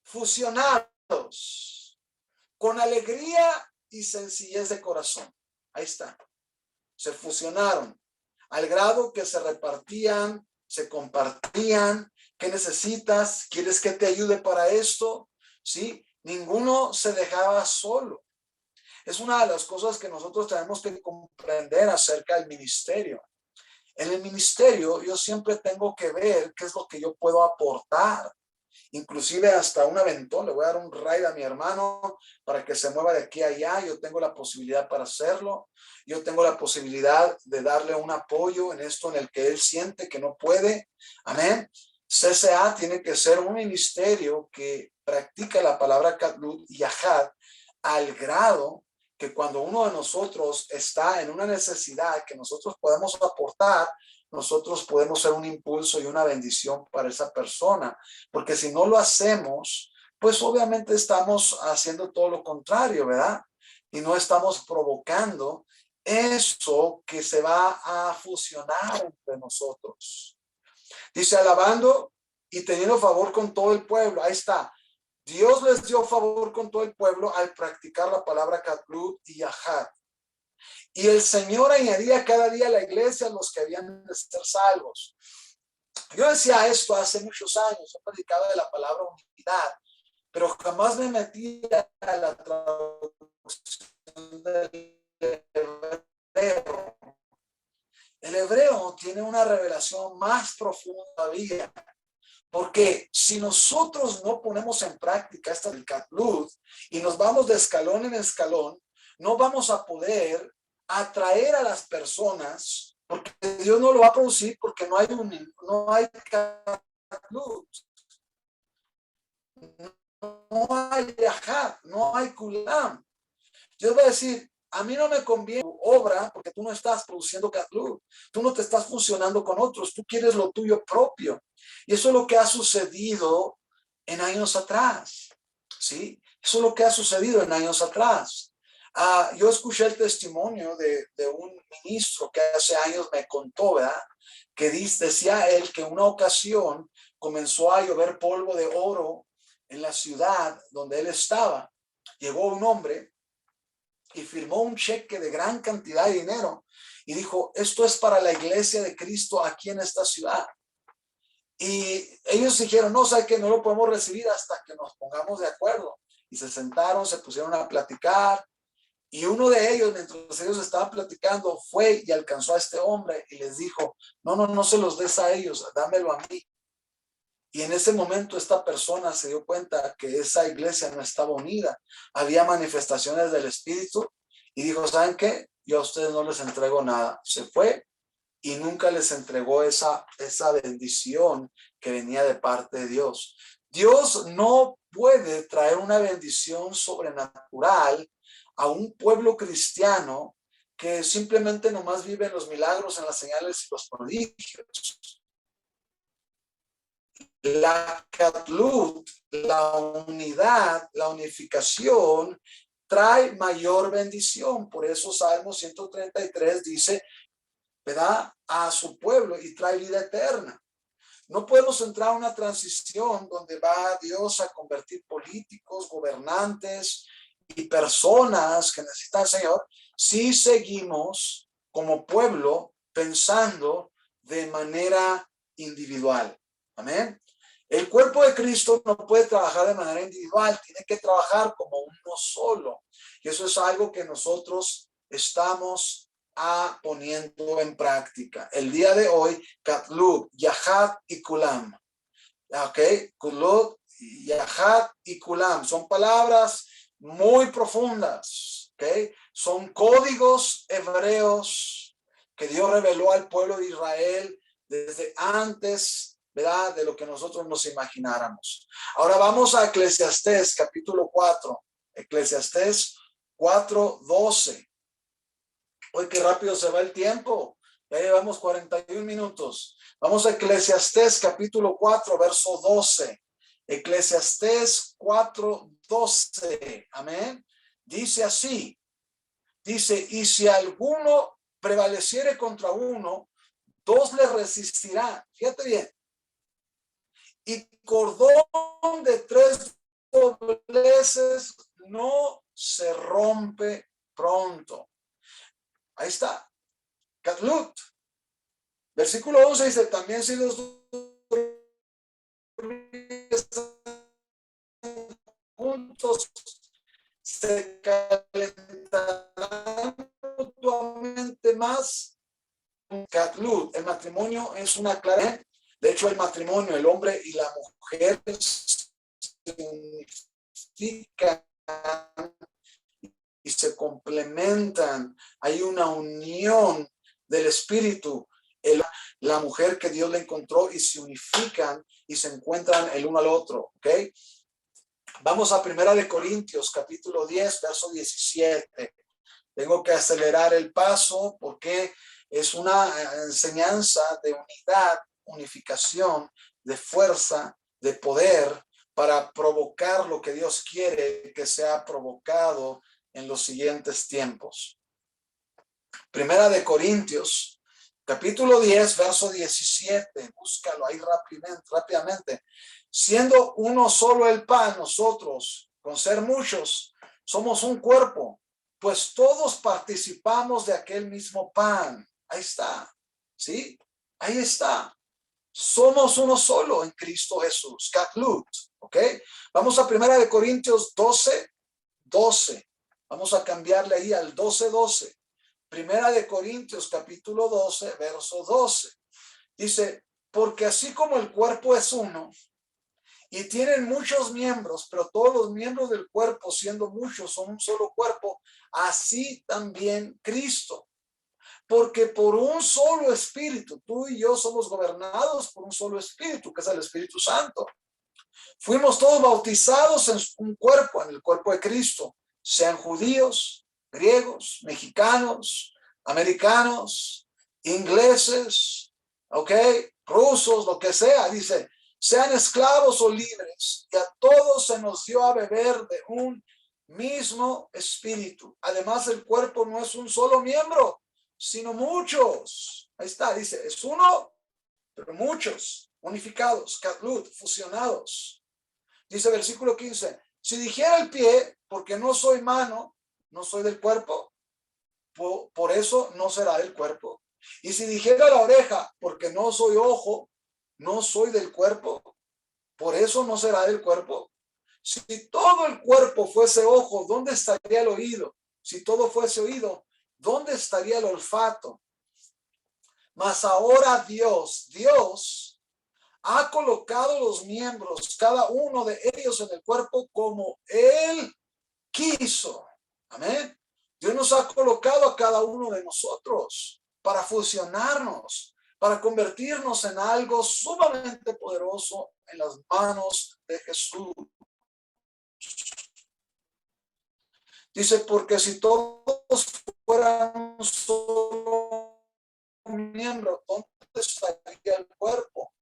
fusionados, con alegría y sencillez de corazón. Ahí está. Se fusionaron al grado que se repartían, se compartían. ¿Qué necesitas? ¿Quieres que te ayude para esto? ¿Sí? Ninguno se dejaba solo. Es una de las cosas que nosotros tenemos que comprender acerca del ministerio. En el ministerio yo siempre tengo que ver qué es lo que yo puedo aportar. Inclusive hasta un aventón, le voy a dar un ride a mi hermano para que se mueva de aquí a allá. Yo tengo la posibilidad para hacerlo. Yo tengo la posibilidad de darle un apoyo en esto en el que él siente que no puede. Amén. CCA tiene que ser un ministerio que practica la palabra Katlut y Yahad al grado que cuando uno de nosotros está en una necesidad que nosotros podemos aportar, nosotros podemos ser un impulso y una bendición para esa persona, porque si no lo hacemos, pues obviamente estamos haciendo todo lo contrario, ¿verdad? Y no estamos provocando eso que se va a fusionar entre nosotros. Dice, alabando y teniendo favor con todo el pueblo. Ahí está. Dios les dio favor con todo el pueblo al practicar la palabra Katlut y Yahad. Y el Señor añadía cada día a la iglesia a los que habían de ser salvos. Yo decía esto hace muchos años, yo predicaba de la palabra unidad, pero jamás me metí a la traducción del hebreo. El hebreo tiene una revelación más profunda todavía, porque si nosotros no ponemos en práctica esta del Katlut y nos vamos de escalón en escalón, no vamos a poder atraer a las personas, porque Dios no lo va a producir porque no hay Katlut, no hay Yahad, no hay Kulam. Dios va a decir, a mí no me conviene tu obra porque tú no estás produciendo Katlut, tú no te estás funcionando con otros, tú quieres lo tuyo propio. Y eso es lo que ha sucedido en años atrás, ¿sí? Eso es lo que ha sucedido en años atrás. Yo escuché el testimonio de un ministro que hace años me contó, ¿verdad? Que decía él que en una ocasión comenzó a llover polvo de oro en la ciudad donde él estaba. Llegó un hombre y firmó un cheque de gran cantidad de dinero y dijo, esto es para la iglesia de Cristo aquí en esta ciudad. Y ellos dijeron, no, ¿sabe qué? No lo podemos recibir hasta que nos pongamos de acuerdo. Y se sentaron, se pusieron a platicar. Y uno de ellos, mientras ellos estaban platicando, fue y alcanzó a este hombre y les dijo, no se los des a ellos, dámelo a mí. Y en ese momento esta persona se dio cuenta que esa iglesia no estaba unida. Había manifestaciones del Espíritu y dijo, ¿saben qué? Yo a ustedes no les entrego nada. Se fue y nunca les entregó esa bendición que venía de parte de Dios. Dios no puede traer una bendición sobrenatural a un pueblo cristiano que simplemente nomás vive en los milagros, en las señales y los prodigios. La Catlut, la unidad, la unificación, trae mayor bendición. Por eso Salmo 133 dice, ¿verdad? A su pueblo y trae vida eterna. No podemos entrar a una transición donde va Dios a convertir políticos, gobernantes y personas que necesitan al Señor si seguimos como pueblo pensando de manera individual. Amén. El cuerpo de Cristo no puede trabajar de manera individual, tiene que trabajar como uno solo. Y eso es algo que nosotros estamos poniendo en práctica. El día de hoy, Katlub, Yahat y Kulam. Ok, Kulut, Yahat y Kulam. Son palabras muy profundas. Ok, son códigos hebreos que Dios reveló al pueblo de Israel desde antes, ¿verdad?, de lo que nosotros nos imagináramos. Ahora vamos a Eclesiastés capítulo 4. Eclesiastés 4:12. Uy, qué rápido se va el tiempo. Ya llevamos 41 minutos. Vamos a Eclesiastés capítulo 4, verso 12. Eclesiastés 4:12. Amén. Dice así. Dice, y si alguno prevaleciere contra uno, dos le resistirán. Fíjate bien. Y cordón de tres dobleces no se rompe pronto. Ahí está. Catlut. Versículo 11 dice, también si los juntos se calentarán mutuamente más. Catlut, el matrimonio es una clara. De hecho, el matrimonio, el hombre y la mujer se unifican y se complementan. Hay una unión del espíritu. La mujer que Dios le encontró y se unifican y se encuentran el uno al otro. ¿Ok? Vamos a 1 Corintios capítulo 10, verso 17. Tengo que acelerar el paso porque es una enseñanza de unidad, unificación, de fuerza, de poder para provocar lo que Dios quiere que sea provocado en los siguientes tiempos. 1 Corintios capítulo 10, verso 17. Búscalo ahí rápidamente. Siendo uno solo el pan, nosotros, con ser muchos, somos un cuerpo, pues todos participamos de aquel mismo pan. Ahí está, ¿sí? Ahí está. Somos uno solo en Cristo Jesús. Catlut, ¿ok? Vamos a 1 Corintios 12. Vamos a cambiarle ahí al 12:12. 1 Corintios capítulo 12, verso 12. Dice, porque así como el cuerpo es uno y tienen muchos miembros, pero todos los miembros del cuerpo, siendo muchos, son un solo cuerpo, así también Cristo. Porque por un solo espíritu, tú y yo somos gobernados por un solo espíritu, que es el Espíritu Santo. Fuimos todos bautizados en un cuerpo, en el cuerpo de Cristo, sean judíos, griegos, mexicanos, americanos, ingleses, ¿ok? Rusos, lo que sea. Dice, sean esclavos o libres, y a todos se nos dio a beber de un mismo espíritu. Además, el cuerpo no es un solo miembro, sino muchos. Ahí está, dice, es uno, pero muchos. unificados, katlut, fusionados. Dice versículo 15, si dijera el pie, porque no soy mano, no soy del cuerpo, por eso no será del cuerpo. Y si dijera la oreja, porque no soy ojo, no soy del cuerpo, por eso no será del cuerpo. Si todo el cuerpo fuese ojo, ¿dónde estaría el oído? Si todo fuese oído, ¿dónde estaría el olfato? Mas ahora Dios ha colocado los miembros, cada uno de ellos en el cuerpo como Él quiso. Amén. Dios nos ha colocado a cada uno de nosotros para fusionarnos, para convertirnos en algo sumamente poderoso en las manos de Jesús. Dice, porque si todos fueran un solo miembro, ¿dónde estaría el cuerpo?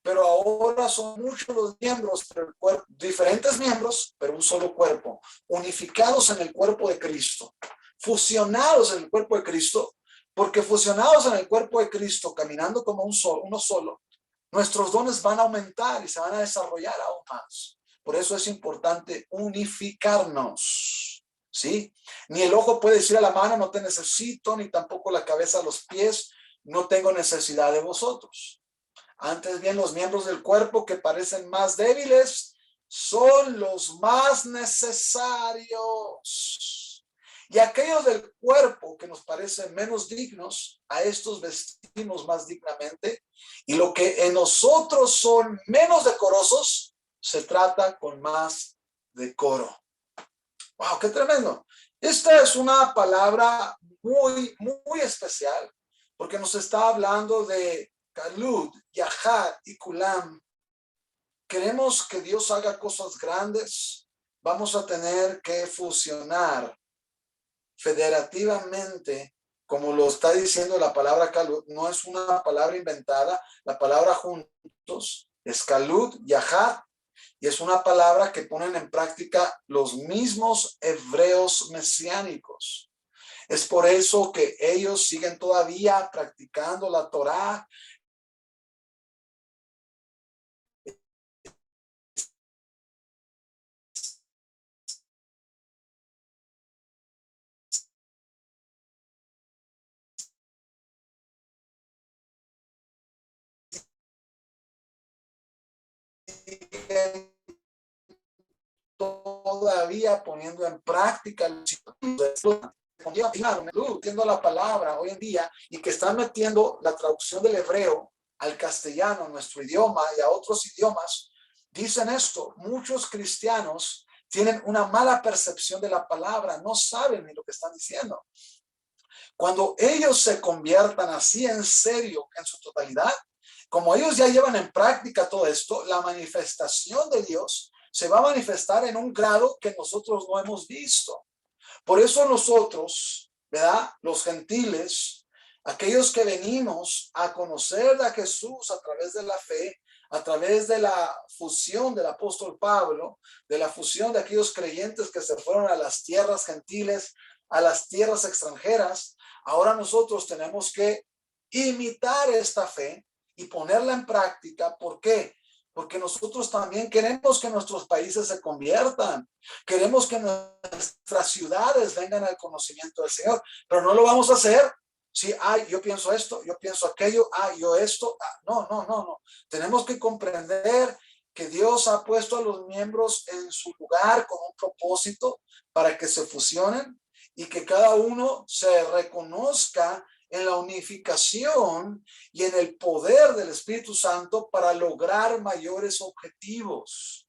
Pero ahora son muchos los miembros del cuerpo, diferentes miembros, pero un solo cuerpo, unificados en el cuerpo de Cristo, fusionados en el cuerpo de Cristo, porque fusionados en el cuerpo de Cristo, caminando como uno solo, nuestros dones van a aumentar y se van a desarrollar aún más. Por eso es importante unificarnos, ¿sí? Ni el ojo puede decir a la mano, no te necesito, ni tampoco la cabeza a los pies, no tengo necesidad de vosotros. Antes bien, los miembros del cuerpo que parecen más débiles son los más necesarios. Y aquellos del cuerpo que nos parecen menos dignos, a estos vestimos más dignamente. Y lo que en nosotros son menos decorosos, se trata con más decoro. ¡Wow! ¡Qué tremendo! Esta es una palabra muy, muy especial, porque nos está hablando de Kalud, Yahat y Kulam. Queremos que Dios haga cosas grandes. Vamos a tener que fusionar federativamente, como lo está diciendo la palabra Kalud. No es una palabra inventada. La palabra juntos es Kalud, Yahat, y es una palabra que ponen en práctica los mismos hebreos mesiánicos. Es por eso que ellos siguen todavía practicando la Torá. Todavía poniendo en práctica metiendo la palabra hoy en día y que están metiendo la traducción del hebreo al castellano, nuestro idioma y a otros idiomas, dicen esto: muchos cristianos tienen una mala percepción de la palabra, no saben ni lo que están diciendo. Cuando ellos se conviertan así en serio, en su totalidad, como ellos ya llevan en práctica todo esto, la manifestación de Dios se va a manifestar en un grado que nosotros no hemos visto. Por eso nosotros, ¿verdad? Los gentiles, aquellos que venimos a conocer a Jesús a través de la fe, a través de la fusión del apóstol Pablo, de la fusión de aquellos creyentes que se fueron a las tierras gentiles, a las tierras extranjeras, ahora nosotros tenemos que imitar esta fe y ponerla en práctica. ¿Por qué? Porque nosotros también queremos que nuestros países se conviertan. Queremos que nuestras ciudades vengan al conocimiento del Señor, pero no lo vamos a hacer si, yo pienso esto, yo pienso aquello, yo esto. No. Tenemos que comprender que Dios ha puesto a los miembros en su lugar con un propósito para que se fusionen y que cada uno se reconozca en la unificación y en el poder del Espíritu Santo para lograr mayores objetivos.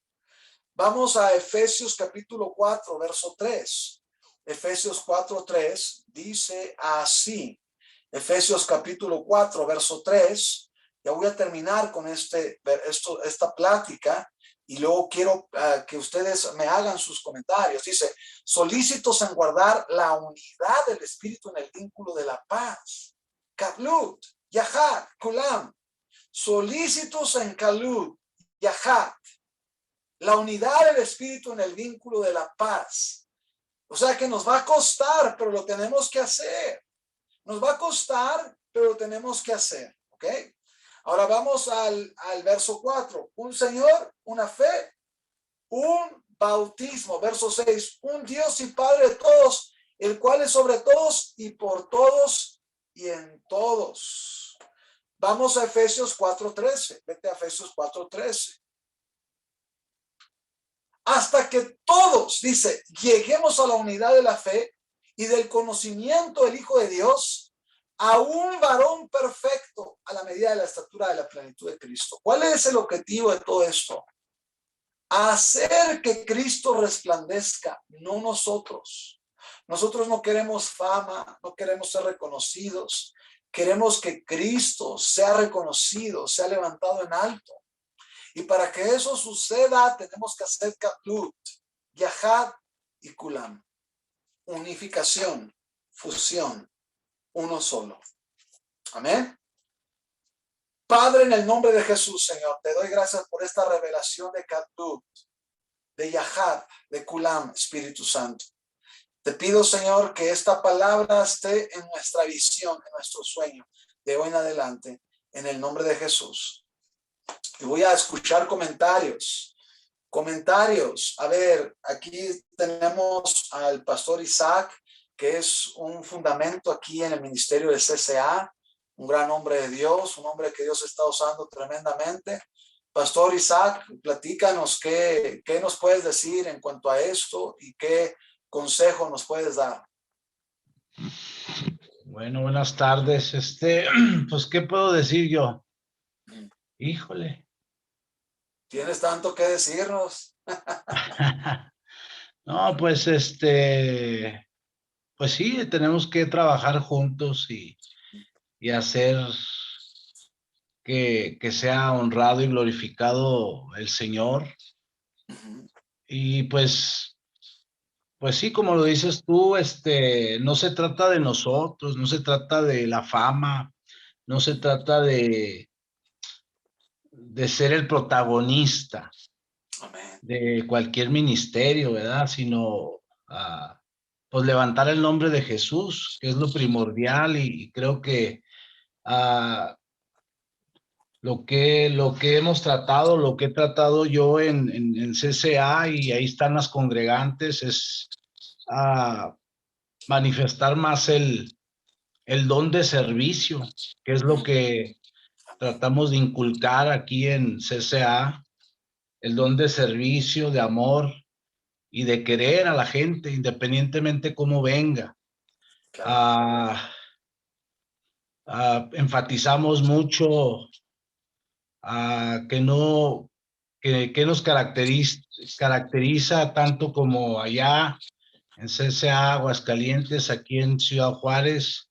Vamos a Efesios capítulo 4, verso 3. Efesios 4, 3 dice así. Efesios capítulo 4, verso 3. Ya voy a terminar con esta plática y luego quiero que ustedes me hagan sus comentarios. Dice: solícitos en guardar la unidad del Espíritu en el vínculo de la paz. Kalut, Yahat, Kulam. Solícitos en Kalut, Yahat. La unidad del Espíritu en el vínculo de la paz. O sea que nos va a costar, pero lo tenemos que hacer. Nos va a costar, pero lo tenemos que hacer. ¿Ok? Ahora vamos al verso 4. Un Señor, una fe, un bautismo. Verso 6. Un Dios y Padre de todos, el cual es sobre todos y por todos y en todos. Vamos a Efesios 4:13. Vete a Efesios 4:13. Hasta que todos, dice, lleguemos a la unidad de la fe y del conocimiento del Hijo de Dios, a un varón perfecto a la medida de la estatura de la plenitud de Cristo. ¿Cuál es el objetivo de todo esto? Hacer que Cristo resplandezca, no nosotros. Nosotros no queremos fama, no queremos ser reconocidos. Queremos que Cristo sea reconocido, sea levantado en alto. Y para que eso suceda, tenemos que hacer Katlut, Yahad y Kulam. Unificación, fusión, uno solo. Amén. Padre, en el nombre de Jesús, Señor, te doy gracias por esta revelación de Katlut, de Yahad, de Kulam, Espíritu Santo. Te pido, Señor, que esta palabra esté en nuestra visión, en nuestro sueño, de hoy en adelante, en el nombre de Jesús. Y voy a escuchar comentarios. A ver, aquí tenemos al pastor Isaac, que es un fundamento aquí en el ministerio del CCA, un gran hombre de Dios, un hombre que Dios está usando tremendamente. Pastor Isaac, platícanos qué nos puedes decir en cuanto a esto y qué consejo nos puedes dar.
Bueno, buenas tardes. Pues, ¿qué puedo decir yo? Híjole.
Tienes tanto que decirnos.
No, pues, pues sí, tenemos que trabajar juntos y hacer que sea honrado y glorificado el Señor. Y pues sí, como lo dices tú, no se trata de nosotros, no se trata de la fama, no se trata de ser el protagonista
Amén.
de cualquier ministerio, ¿verdad? Sino pues levantar el nombre de Jesús, que es lo primordial, y creo que lo que hemos tratado, lo que he tratado yo en CCA, y ahí están las congregantes, es manifestar más el don de servicio, que es lo que tratamos de inculcar aquí en CCA, el don de servicio, de amor y de querer a la gente, independientemente cómo venga.
Claro.
Enfatizamos mucho que nos caracteriza tanto como allá en CCA Aguascalientes, aquí en Ciudad Juárez.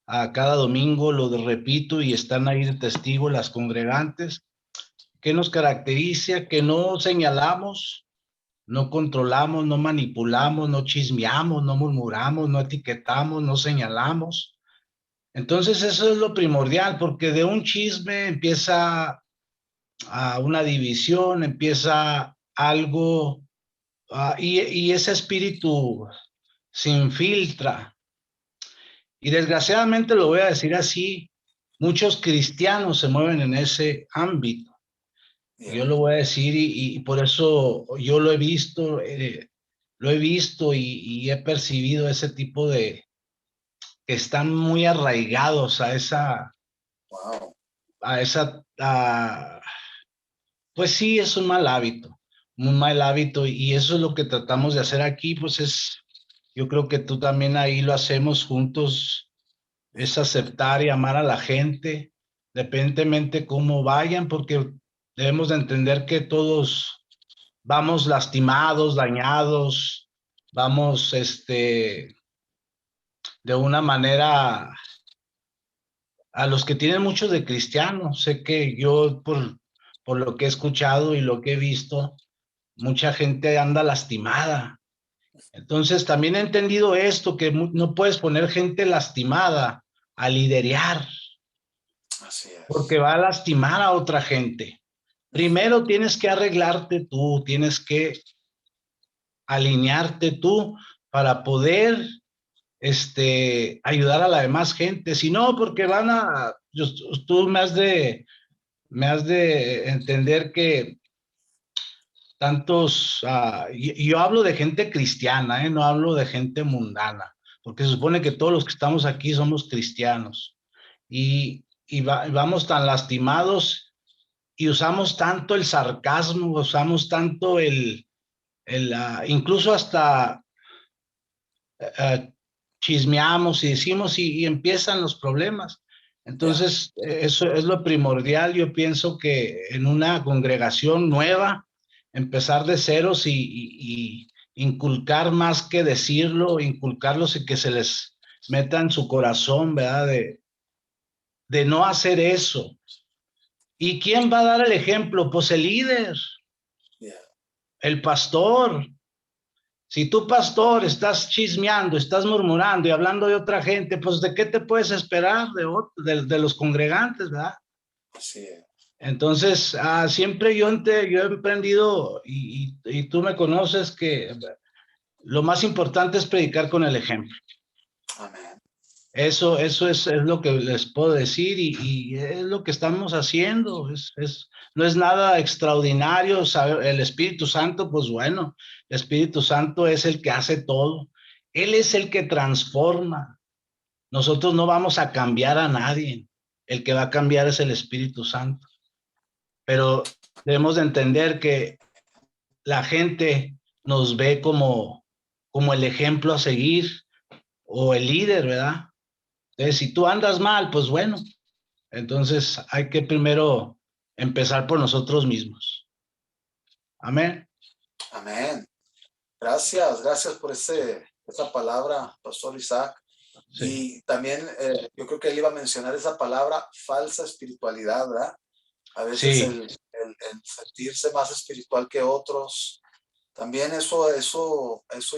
Cada domingo lo repito y están ahí de testigo las congregantes. ¿Qué nos caracteriza? Que no señalamos, no controlamos, no manipulamos, no chismeamos, no murmuramos, no etiquetamos, no señalamos. Entonces eso es lo primordial, porque de un chisme empieza una división, empieza algo, y ese espíritu se infiltra. Y desgraciadamente lo voy a decir así, muchos cristianos se mueven en ese ámbito. Yo lo voy a decir y por eso yo lo he visto y he percibido ese tipo de que están muy arraigados a esa,
Wow.
Pues sí, es un mal hábito, y eso es lo que tratamos de hacer aquí. Pues yo creo que tú también ahí lo hacemos juntos, es aceptar y amar a la gente, independientemente cómo vayan, porque debemos de entender que todos vamos lastimados, dañados, vamos, de una manera, a los que tienen mucho de cristiano. Sé que yo, por lo que he escuchado y lo que he visto, mucha gente anda lastimada. Entonces también he entendido esto, que no puedes poner gente lastimada a liderear,
Así es.
porque va a lastimar a otra gente. Primero tienes que arreglarte tú, tienes que alinearte tú para poder ayudar a la demás gente. Si no, porque tú me has de me has de entender que tantos, yo hablo de gente cristiana, no hablo de gente mundana, porque se supone que todos los que estamos aquí somos cristianos y vamos tan lastimados y usamos tanto el sarcasmo, usamos tanto incluso hasta chismeamos y decimos y empiezan los problemas. Entonces, eso es lo primordial. Yo pienso que en una congregación nueva, empezar de ceros y inculcar más que decirlo, inculcarlos y que se les meta en su corazón, ¿verdad? De no hacer eso. ¿Y quién va a dar el ejemplo? Pues el líder,
Yeah.
el pastor. Si tú, pastor, estás chismeando, estás murmurando y hablando de otra gente, pues ¿de qué te puedes esperar de los congregantes, verdad?
Así es.
Entonces, siempre yo he emprendido, y tú me conoces, que lo más importante es predicar con el ejemplo.
Amén.
Eso es lo que les puedo decir y es lo que estamos haciendo. No es nada extraordinario. El Espíritu Santo, pues bueno, el Espíritu Santo es el que hace todo. Él es el que transforma. Nosotros no vamos a cambiar a nadie. El que va a cambiar es el Espíritu Santo. Pero debemos de entender que la gente nos ve como el ejemplo a seguir o el líder, ¿verdad? Entonces, si tú andas mal, pues bueno, entonces hay que primero empezar por nosotros mismos. Amén.
Amén. Gracias por esa palabra, Pastor Isaac.
Sí.
Y también yo creo que él iba a mencionar esa palabra, falsa espiritualidad, ¿verdad? A veces
Sí,
el sentirse más espiritual que otros, también eso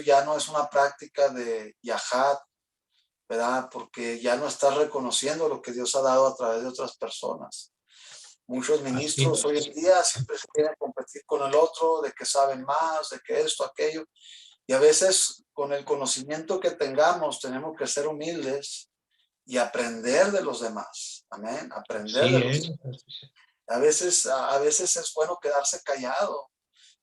ya no es una práctica de yahad, ¿verdad? Porque ya no estás reconociendo lo que Dios ha dado a través de otras personas. Muchos
así.
ministros hoy en día siempre se quieren competir con el otro, de que saben más, de que esto, aquello. Y a veces con el conocimiento que tengamos tenemos que ser humildes y aprender de los demás. Amén. Aprender de
Así
los
es.
demás. A veces es bueno quedarse callado,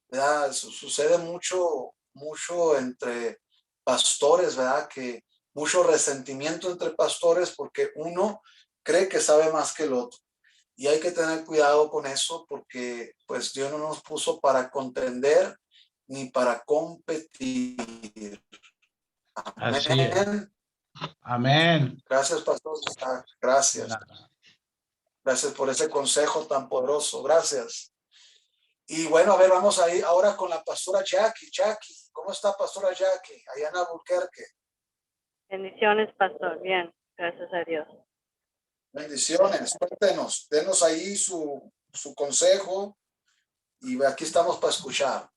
¿verdad? Sucede mucho entre pastores, ¿verdad? Que mucho resentimiento entre pastores porque uno cree que sabe más que el otro. Y hay que tener cuidado con eso porque pues Dios no nos puso para contender ni para competir.
Así es.
Amén.
Amén.
Gracias, Pastor Isaac. Gracias. Gracias por ese consejo tan poderoso. Gracias. Y bueno, a ver, vamos a ir ahora con la pastora Jackie. Jackie, ¿cómo está, pastora Jackie? Allá en Albuquerque.
Bendiciones, pastor. Bien, gracias a Dios.
Bendiciones. Cuéntenos, denos ahí su consejo y aquí estamos para escuchar.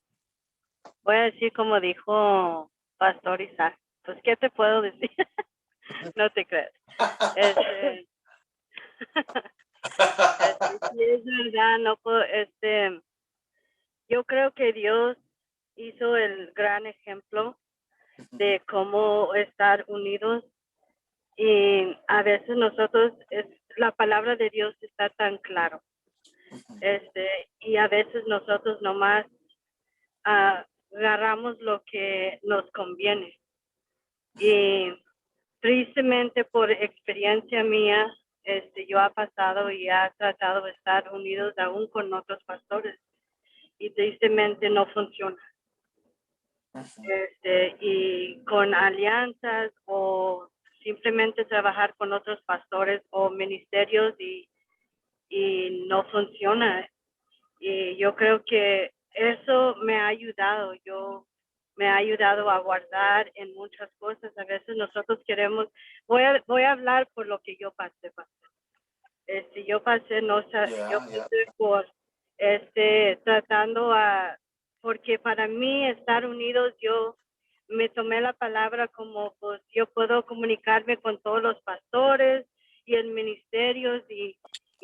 Voy a decir como dijo Pastor Isaac. Pues, ¿qué te puedo decir? No te crees. Sí, es verdad, no puedo, yo creo que Dios hizo el gran ejemplo de cómo estar unidos y a veces nosotros, la palabra de Dios está tan claro, y a veces nosotros nomás agarramos lo que nos conviene y tristemente por experiencia mía, yo he pasado y he tratado de estar unidos aún con otros pastores y tristemente no funciona. Y con alianzas o simplemente trabajar con otros pastores o ministerios y no funciona. Y yo creo que eso me ha ayudado. Me ha ayudado a guardar en muchas cosas. A veces nosotros queremos, voy a hablar por lo que yo pasé, pastor. Yo pasé, yo pasé por tratando porque para mí estar unidos, yo me tomé la palabra como pues yo puedo comunicarme con todos los pastores y en ministerios y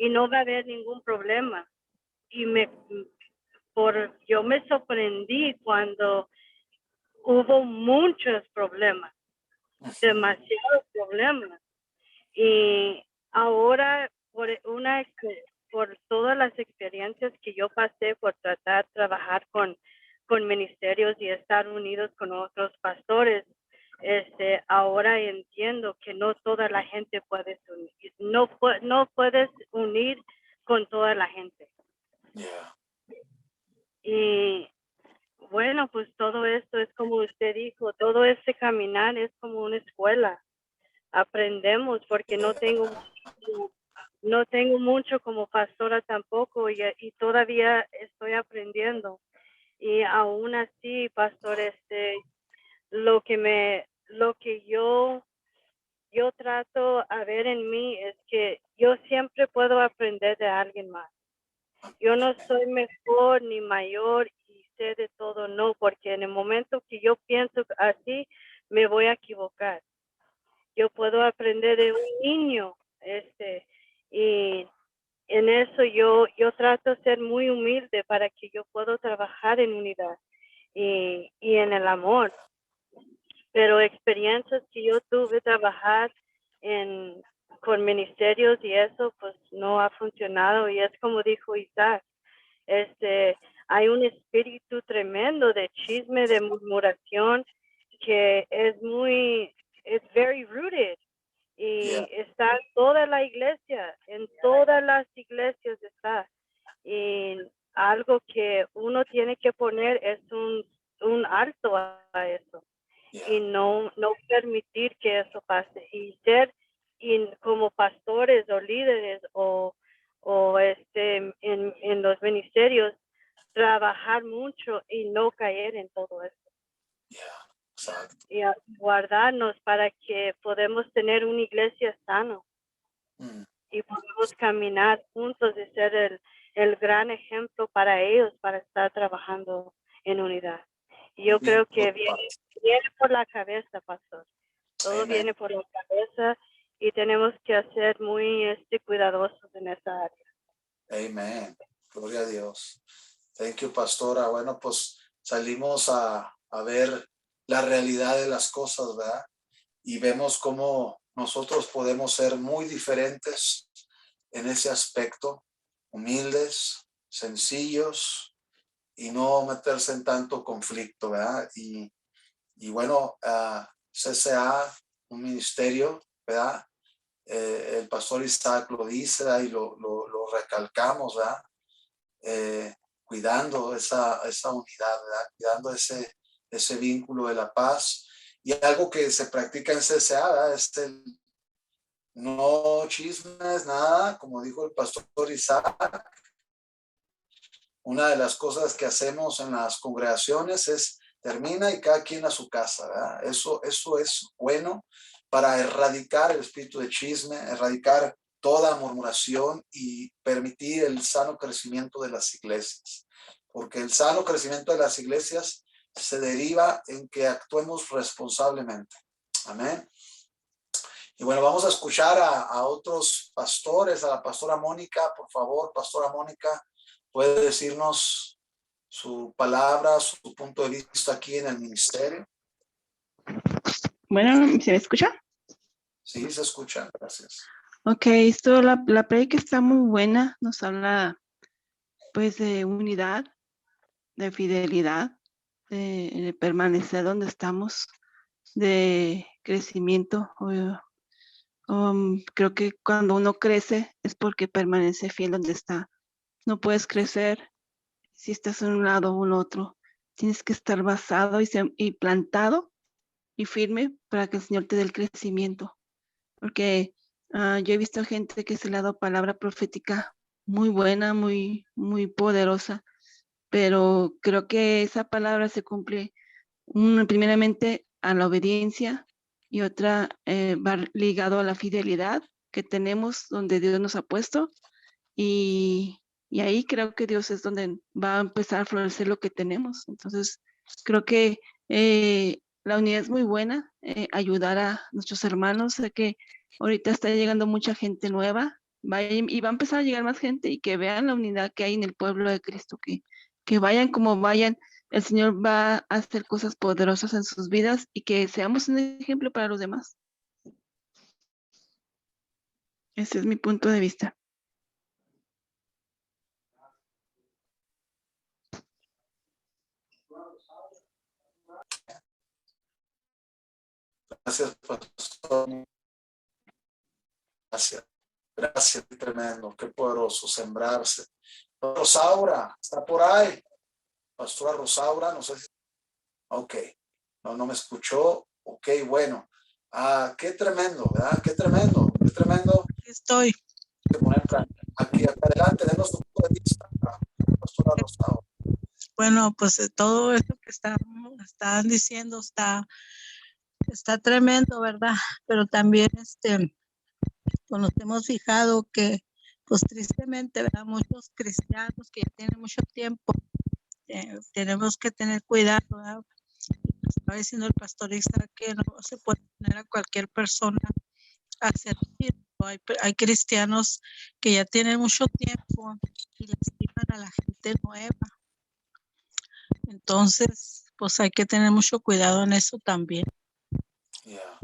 no va a haber ningún problema. Y yo me sorprendí cuando hubo muchos problemas, demasiados problemas. Y ahora, por una por todas las experiencias que yo pasé por trabajar con ministerios y estar unidos con otros pastores, ahora entiendo que no toda la gente puede unir, no puedes unir con toda la gente.
Yeah.
Y bueno, pues todo esto es como usted dijo, todo este caminar es como una escuela. Aprendemos porque no tengo mucho como pastora tampoco y todavía estoy aprendiendo. Y aún así, pastor, lo que yo trato a ver en mí es que yo siempre puedo aprender de alguien más. Yo no soy mejor ni mayor y sé de todo, no, porque en el momento que yo pienso así, me voy a equivocar. Yo puedo aprender de un niño, y en eso yo trato de ser muy humilde para que yo pueda trabajar en unidad y en el amor. Pero experiencias que yo tuve trabajar con ministerios y eso, pues no ha funcionado. Y es como dijo Isaac, hay un espíritu tremendo de chisme, de murmuración, que es very rooted. Y
Yeah.
está toda la iglesia, en todas las iglesias está. Y algo que uno tiene que poner es un alto a eso y
Yeah.
no permitir que eso pase y ser como pastores o líderes o en los ministerios, trabajar mucho y no caer en todo eso
Yeah. Exacto.
y guardarnos para que podamos tener una iglesia sana
Mm.
y podemos caminar juntos y ser el gran ejemplo para ellos para estar trabajando en unidad. Y yo
Bien,
creo que viene por la cabeza, pastor. Todo
Amen.
viene por la cabeza y tenemos que ser muy cuidadosos en esa área.
Amen. Gloria a Dios. Thank you, pastora. Bueno, pues salimos a ver la realidad de las cosas, ¿verdad? Y vemos cómo nosotros podemos ser muy diferentes en ese aspecto, humildes, sencillos y no meterse en tanto conflicto, ¿verdad? Y bueno, CCA, un ministerio, ¿verdad? El pastor Isaac lo dice y lo recalcamos, ¿verdad? Cuidando esa unidad, ¿verdad? Cuidando ese vínculo de la paz. Y algo que se practica en CCA, ¿verdad? Es no chismes, nada, como dijo el pastor Isaac. Una de las cosas que hacemos en las congregaciones es termina y cada quien a su casa, ¿verdad? Eso es bueno para erradicar el espíritu de chisme, erradicar toda murmuración y permitir el sano crecimiento de las iglesias. Porque el sano crecimiento de las iglesias se deriva en que actuemos responsablemente. Amén. Y bueno, vamos a escuchar a otros pastores, a la pastora Mónica. Por favor, pastora Mónica, ¿puede decirnos su palabra, su punto de vista aquí en el ministerio?
Bueno, ¿se me escucha?
Sí, se escucha. Gracias.
Ok, la prédica está muy buena, nos habla pues de unidad, de fidelidad, de permanecer donde estamos, de crecimiento. Creo que cuando uno crece es porque permanece fiel donde está. No puedes crecer si estás en un lado o en otro. Tienes que estar basado y plantado y firme para que el Señor te dé el crecimiento. Porque yo he visto gente que se le ha dado palabra profética muy buena, muy, muy poderosa, pero creo que esa palabra se cumple primeramente a la obediencia y otra va ligado a la fidelidad que tenemos donde Dios nos ha puesto y ahí creo que Dios es donde va a empezar a florecer lo que tenemos. Entonces, creo que la unidad es muy buena, ayudar a nuestros hermanos. Sé que ahorita está llegando mucha gente nueva y va a empezar a llegar más gente y que vean la unidad que hay en el pueblo de Cristo, que vayan como vayan, el Señor va a hacer cosas poderosas en sus vidas y que seamos un ejemplo para los demás. Ese es mi punto de vista.
Gracias, pastor. Gracias. Gracias, qué tremendo, qué poderoso sembrarse. Rosaura, ¿está por ahí? Pastora Rosaura, no sé si... Ok, no me escuchó. Ok, bueno. Qué tremendo, ¿verdad? Qué tremendo, qué tremendo.
Estoy.
Que poner aquí adelante, denos tu punto de vista, Pastora Rosaura.
Bueno, pues todo esto que están diciendo está tremendo, ¿verdad? Pero también pues nos hemos fijado que, pues tristemente, ¿verdad? Muchos cristianos que ya tienen mucho tiempo, tenemos que tener cuidado, ¿verdad? Estaba diciendo el pastorista que no se puede poner a cualquier persona a servir. Hay cristianos que ya tienen mucho tiempo y lastiman a la gente nueva. Entonces, pues hay que tener mucho cuidado en eso también.
Yeah.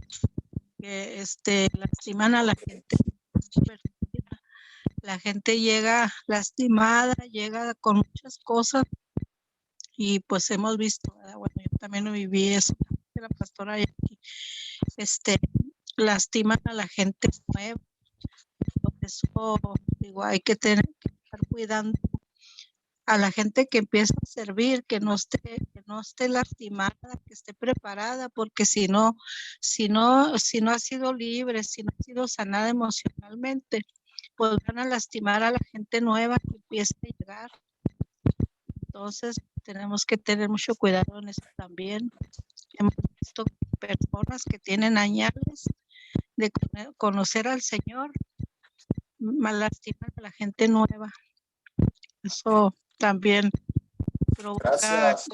Que lastiman a la gente. La gente llega lastimada, llega con muchas cosas y pues hemos visto, ¿verdad? Bueno, yo también lo viví eso, la pastora Jackie, lastiman a la gente nueva. Por eso digo, hay que estar cuidando a la gente que empieza a servir, que no esté lastimada, que esté preparada, porque si no ha sido libre, si no ha sido sanada emocionalmente, pues van a lastimar a la gente nueva que empieza a llegar. Entonces tenemos que tener mucho cuidado en eso también. Hemos visto personas que tienen años de conocer al Señor, mal lastiman a la gente nueva. Eso también provoca.
Gracias.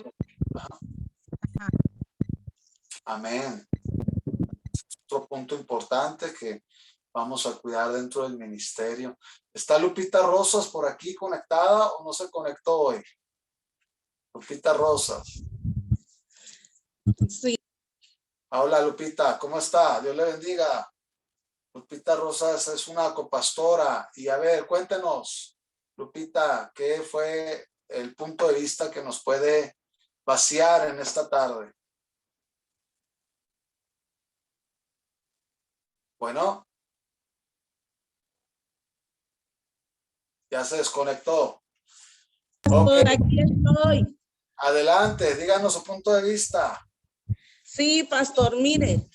Amén. Otro punto importante que vamos a cuidar dentro del ministerio. ¿Está Lupita Rosas por aquí conectada o no se conectó hoy? Lupita Rosas.
Sí.
Hola Lupita, ¿cómo está? Dios le bendiga. Lupita Rosas es una copastora y a ver, cuéntenos, Lupita, ¿qué fue el punto de vista que nos puede vaciar en esta tarde? Bueno, ya se desconectó.
Por
Ok,
aquí estoy.
adelante, díganos su punto de vista.
Sí, pastor, mire,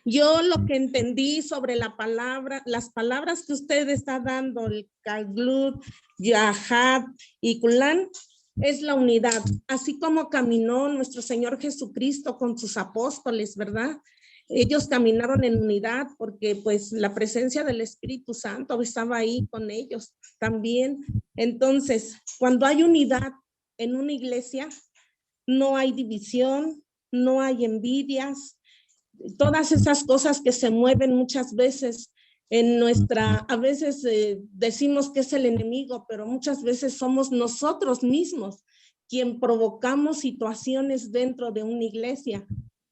yo lo que entendí sobre las palabras que usted está dando, el Kalglut, Yahad y Kulán, es la unidad, así como caminó nuestro Señor Jesucristo con sus apóstoles, ¿verdad? Ellos caminaron en unidad porque pues la presencia del Espíritu Santo estaba ahí con ellos también. Entonces, cuando hay unidad en una iglesia, no hay división, no hay envidias, todas esas cosas que se mueven muchas veces en a veces decimos que es el enemigo, pero muchas veces somos nosotros mismos quien provocamos situaciones dentro de una iglesia,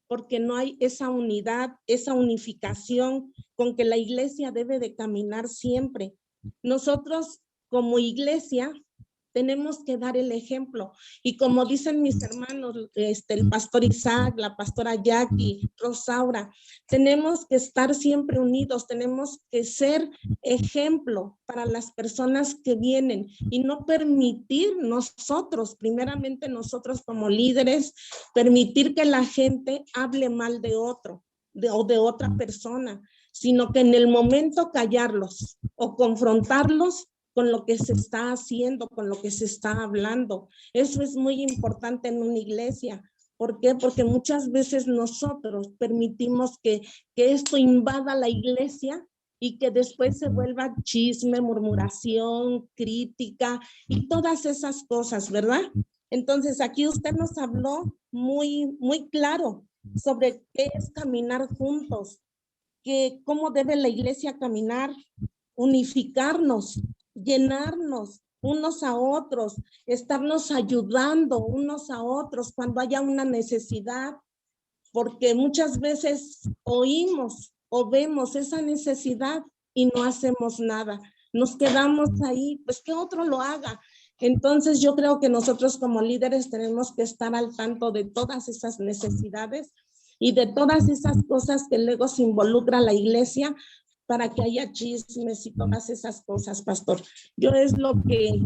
porque no hay esa unidad, esa unificación con que la iglesia debe de caminar siempre. Nosotros como iglesia tenemos que dar el ejemplo. Y como dicen mis hermanos, el pastor Isaac, la pastora Jackie, Rosaura, tenemos que estar siempre unidos, tenemos que ser ejemplo para las personas que vienen y no permitir nosotros, primeramente nosotros como líderes, permitir que la gente hable mal de otro o de otra persona, sino que en el momento callarlos o confrontarlos con lo que se está haciendo, con lo que se está hablando. Eso es muy importante en una iglesia. ¿Por qué? Porque muchas veces nosotros permitimos que esto invada la iglesia y que después se vuelva chisme, murmuración, crítica y todas esas cosas, ¿verdad? Entonces aquí usted nos habló muy claro sobre qué es caminar juntos, que cómo debe la iglesia caminar, unificarnos, llenarnos unos a otros, estarnos ayudando unos a otros cuando haya una necesidad, porque muchas veces oímos o vemos esa necesidad y no hacemos nada. Nos quedamos ahí, pues que otro lo haga. Entonces yo creo que nosotros como líderes tenemos que estar al tanto de todas esas necesidades y de todas esas cosas que luego se involucra la iglesia para que haya chismes y todas esas cosas, pastor. Yo es lo que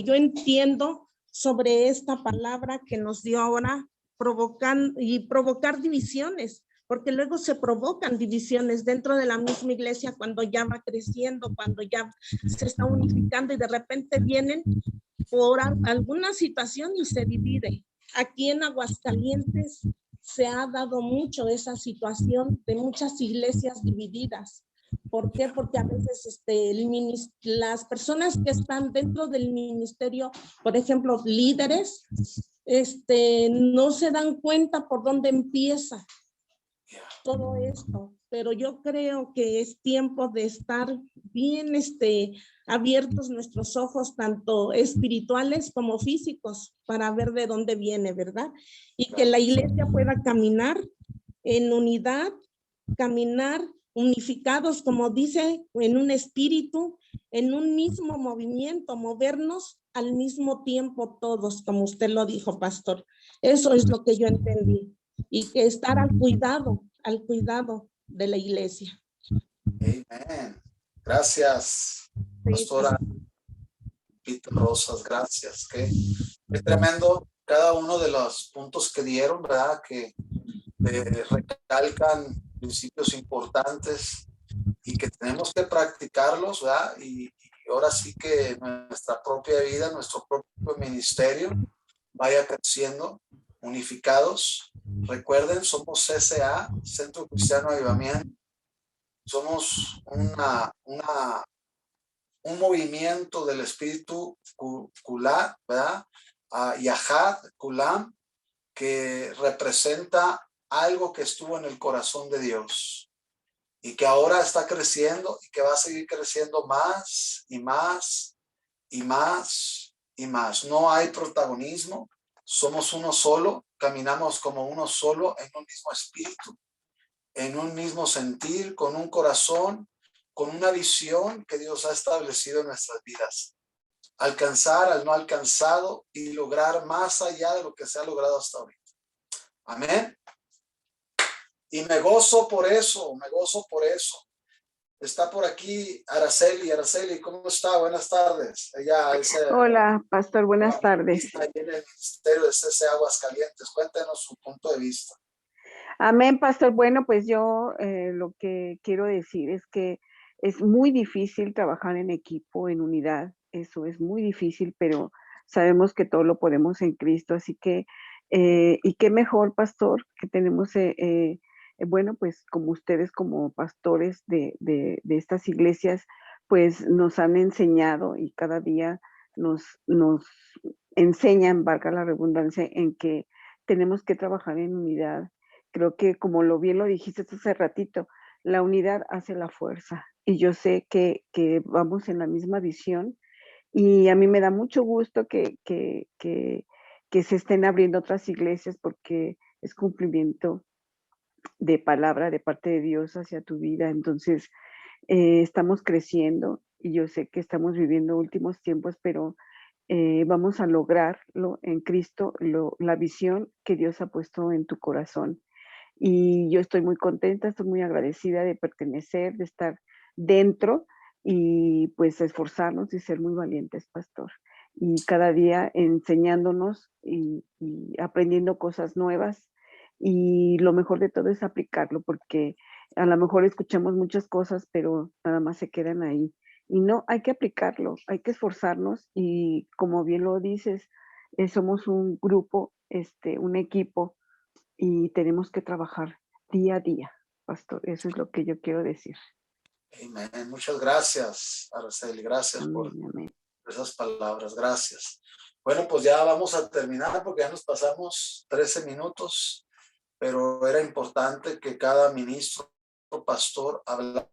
yo entiendo sobre esta palabra que nos dio ahora, provocar divisiones, porque luego se provocan divisiones dentro de la misma iglesia cuando ya va creciendo, cuando ya se está unificando y de repente vienen por alguna situación y se divide. Aquí en Aguascalientes se ha dado mucho esa situación de muchas iglesias divididas. ¿Por qué? Porque a veces las personas que están dentro del ministerio, por ejemplo, líderes, no se dan cuenta por dónde empieza todo esto. Pero yo creo que es tiempo de estar bien abiertos nuestros ojos, tanto espirituales como físicos, para ver de dónde viene, ¿verdad? Y que la iglesia pueda caminar en unidad, caminar unificados, como dice, en un espíritu, en un mismo movimiento, movernos al mismo tiempo todos, como usted lo dijo, pastor. Eso es lo que yo entendí. Y que estar al cuidado de la iglesia.
Amén. Gracias, pastora Pita Rosas, gracias. Qué tremendo cada uno de los puntos que dieron, ¿verdad? Que recalcan principios importantes y que tenemos que practicarlos, ¿verdad? Y ahora sí que nuestra propia vida, nuestro propio ministerio vaya creciendo, unificados. Recuerden, somos CCA, Centro Cristiano Avivamiento. Somos un movimiento del espíritu Kulam, ¿verdad? Yahad, Kulam, que representa algo que estuvo en el corazón de Dios y que ahora está creciendo y que va a seguir creciendo más y más y más y más. No hay protagonismo, somos uno solo, caminamos como uno solo en un mismo espíritu, en un mismo sentir, con un corazón, con una visión que Dios ha establecido en nuestras vidas. Alcanzar al no alcanzado y lograr más allá de lo que se ha logrado hasta ahorita. Amén. Y me gozo por eso, me gozo por eso. Está por aquí Araceli. Araceli, ¿cómo está? Buenas tardes.
Hola, pastor, buenas tardes.
Está ahí en el ministerio de CC Aguascalientes. Cuéntenos su punto de vista.
Amén, pastor. Bueno, pues yo lo que quiero decir es que es muy difícil trabajar en equipo, en unidad. Eso es muy difícil, pero sabemos que todo lo podemos en Cristo. Así que, y qué mejor, pastor, que tenemos, bueno, pues como ustedes como pastores de estas iglesias, pues nos han enseñado y cada día nos enseñan, valga la redundancia, en que tenemos que trabajar en unidad. Creo que como bien lo dijiste hace ratito, la unidad hace la fuerza. Y yo sé que vamos en la misma visión y a mí me da mucho gusto que se estén abriendo otras iglesias porque es cumplimiento de palabra de parte de Dios hacia tu vida. Entonces, estamos creciendo y yo sé que estamos viviendo últimos tiempos, pero vamos a lograrlo en Cristo, la visión que Dios ha puesto en tu corazón. Y yo estoy muy contenta, estoy muy agradecida de pertenecer, de estar dentro y pues esforzarnos y ser muy valientes, pastor. Y cada día enseñándonos y aprendiendo cosas nuevas. Y lo mejor de todo es aplicarlo, porque a lo mejor escuchamos muchas cosas, pero nada más se quedan ahí. Y no, hay que aplicarlo, hay que esforzarnos y como bien lo dices, somos un grupo, un equipo y tenemos que trabajar día a día, pastor. Eso es lo que yo quiero decir.
Amén. Muchas gracias, Araceli. Gracias por esas palabras. Gracias. Bueno, pues ya vamos a terminar porque ya nos pasamos 13 minutos, pero era importante que cada ministro, pastor, hablara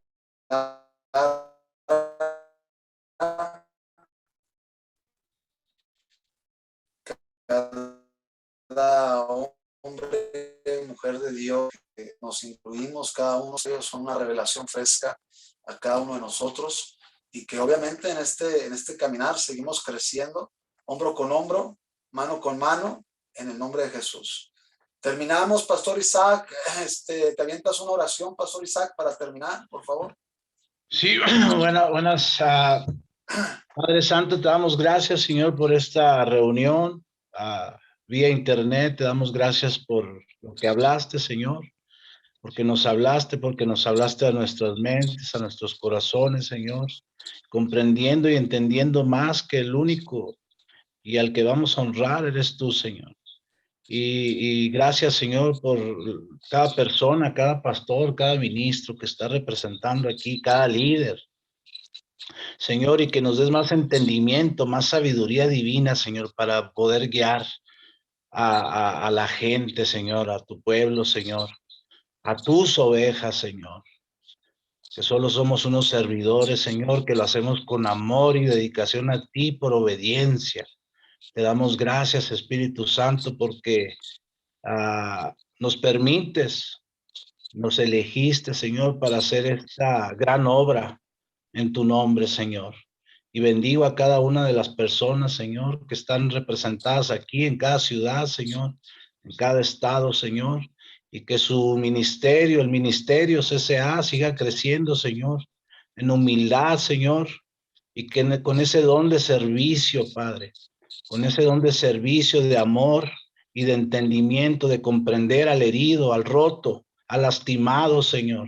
cada hombre, mujer de Dios, que nos incluimos, cada uno de ellos son una revelación fresca a cada uno de nosotros y que obviamente en este caminar seguimos creciendo hombro con hombro, mano con mano, en el nombre de Jesús. Terminamos, Pastor Isaac. Te avientas una oración, Pastor Isaac, para terminar, por favor.
Sí, buenas. Padre Santo, te damos gracias, Señor, por esta reunión vía internet. Te damos gracias por lo que hablaste, Señor, porque nos hablaste a nuestras mentes, a nuestros corazones, Señor, comprendiendo y entendiendo más que el único y al que vamos a honrar eres tú, Señor. Y gracias, Señor, por cada persona, cada pastor, cada ministro que está representando aquí, cada líder, Señor, y que nos des más entendimiento, más sabiduría divina, Señor, para poder guiar a la gente, Señor, a tu pueblo, Señor, a tus ovejas, Señor, que solo somos unos servidores, Señor, que lo hacemos con amor y dedicación a ti por obediencia. Te damos gracias, Espíritu Santo, porque nos permites, nos elegiste, Señor, para hacer esta gran obra en tu nombre, Señor. Y bendigo a cada una de las personas, Señor, que están representadas aquí en cada ciudad, Señor, en cada estado, Señor, y que su ministerio, el ministerio CCA, siga creciendo, Señor, en humildad, Señor, y que con ese don de servicio, Padre, con ese don de servicio, de amor y de entendimiento, de comprender al herido, al roto, al lastimado, Señor,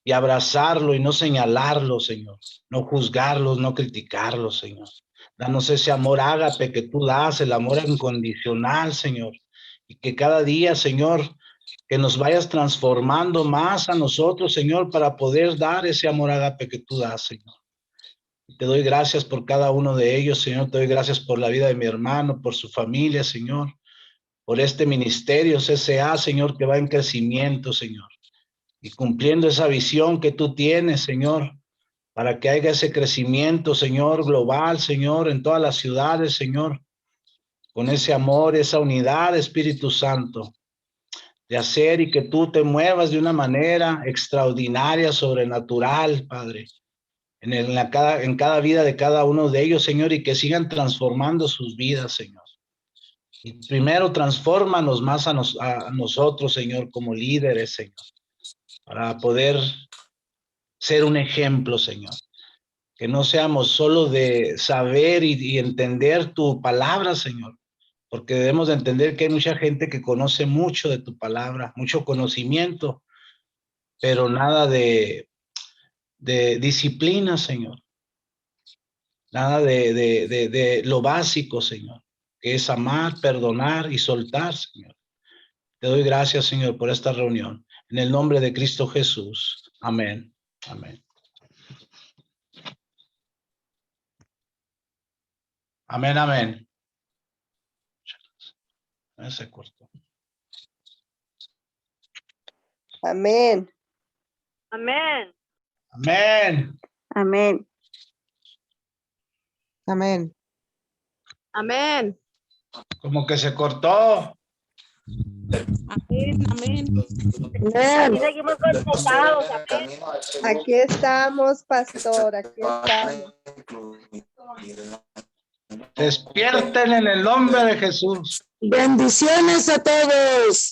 y abrazarlo y no señalarlo, Señor, no juzgarlos, no criticarlos, Señor. Danos ese amor ágape que tú das, el amor incondicional, Señor, y que cada día, Señor, que nos vayas transformando más a nosotros, Señor, para poder dar ese amor ágape que tú das, Señor. Te doy gracias por cada uno de ellos, Señor. Te doy gracias por la vida de mi hermano, por su familia, Señor, por este ministerio CCA, Señor, que va en crecimiento, Señor, y cumpliendo esa visión que tú tienes, Señor, para que haya ese crecimiento, Señor, global, Señor, en todas las ciudades, Señor, con ese amor, esa unidad, Espíritu Santo, de hacer y que tú te muevas de una manera extraordinaria, sobrenatural, Padre, en cada vida de cada uno de ellos, Señor, y que sigan transformando sus vidas, Señor. Y primero transfórmanos más a nosotros, Señor, como líderes, Señor, para poder ser un ejemplo, Señor. Que no seamos solo de saber y entender tu palabra, Señor, porque debemos de entender que hay mucha gente que conoce mucho de tu palabra, mucho conocimiento, pero nada de disciplina, Señor. Nada de lo básico, Señor, que es amar, perdonar y soltar, Señor. Te doy gracias, Señor, por esta reunión. En el nombre de Cristo Jesús. Amén. Amén. Amén, amén. Se cortó.
Amén.
Amén.
Amén.
Amén.
Amén.
Amén.
Como que se cortó.
Amén. Amén.
Amén.
Seguimos conectados.
Aquí estamos, pastor. Aquí estamos.
Despierten en el nombre de Jesús.
Bendiciones a todos.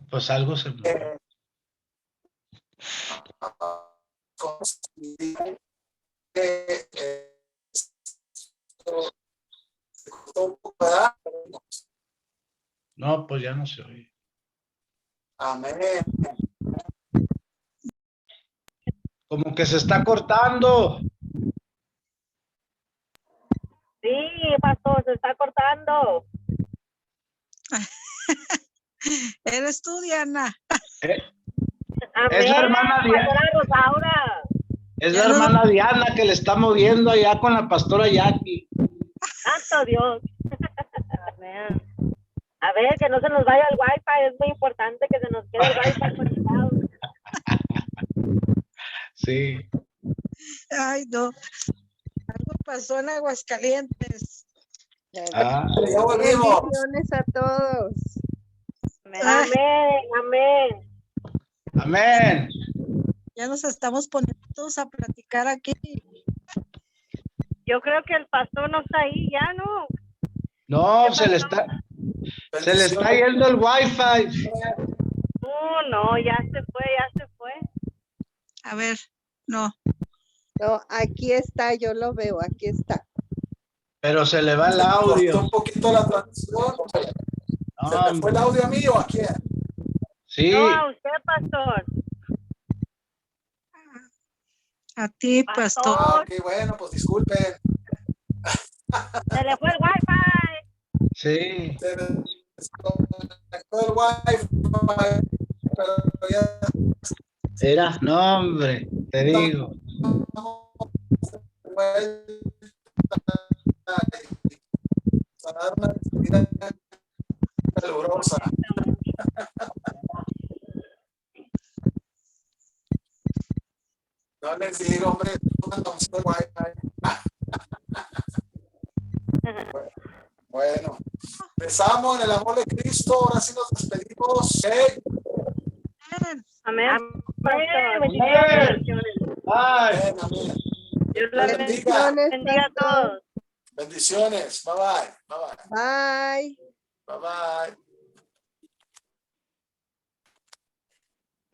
Pues algo se movió. No, pues ya no se oye.
Amén.
Como que se está cortando.
Sí, pastor, se está cortando.
Eres tú, Diana.
Amén.
Es la hermana Diana.
Pastora Rosaura.
Es
Ya
la
no-
hermana Diana que le está moviendo allá con la pastora Jackie.
Santo Dios. Amén. A ver, que no se nos vaya el wifi, es muy importante que se nos quede el wifi conectado.
Sí.
Ay, no. Algo pasó en Aguascalientes.
Ah,
Ya volvimos.
Bendiciones a todos.
Amén, amén.
amén.
Ya nos estamos poniendo todos a platicar aquí.
Yo creo que el pastor no está ahí ya, ¿no?
No,
¿Qué
se le
pasó?
está yendo el wifi.
No, ya se fue.
A ver, no.
No, aquí está, yo lo veo, aquí está.
Pero se le va el
Se cortó
audio.
un poquito la transmisión. ¿Se me fue el audio a mí o a quién?
Sí,
No, a usted, pastor.
A ti, pastor.
Ah, ok, bueno, pues disculpen.
Se le fue el wifi.
sí.
Se desconectó el wifi, pero ya
Era, no, hombre, te digo.
a dar una actividad calurosa. No les digo, hombre, entonces el wifi. Bueno, besamos en el amor de Cristo. Ahora sí nos despedimos. ¿Eh?
Amén.
Amén.
Bendiciones.
Ay.
Amén, amén.
Dios la
Bendiga.
bendiga a todos.
Bendiciones. Bye bye. Bye bye.
Bye.
Bye bye.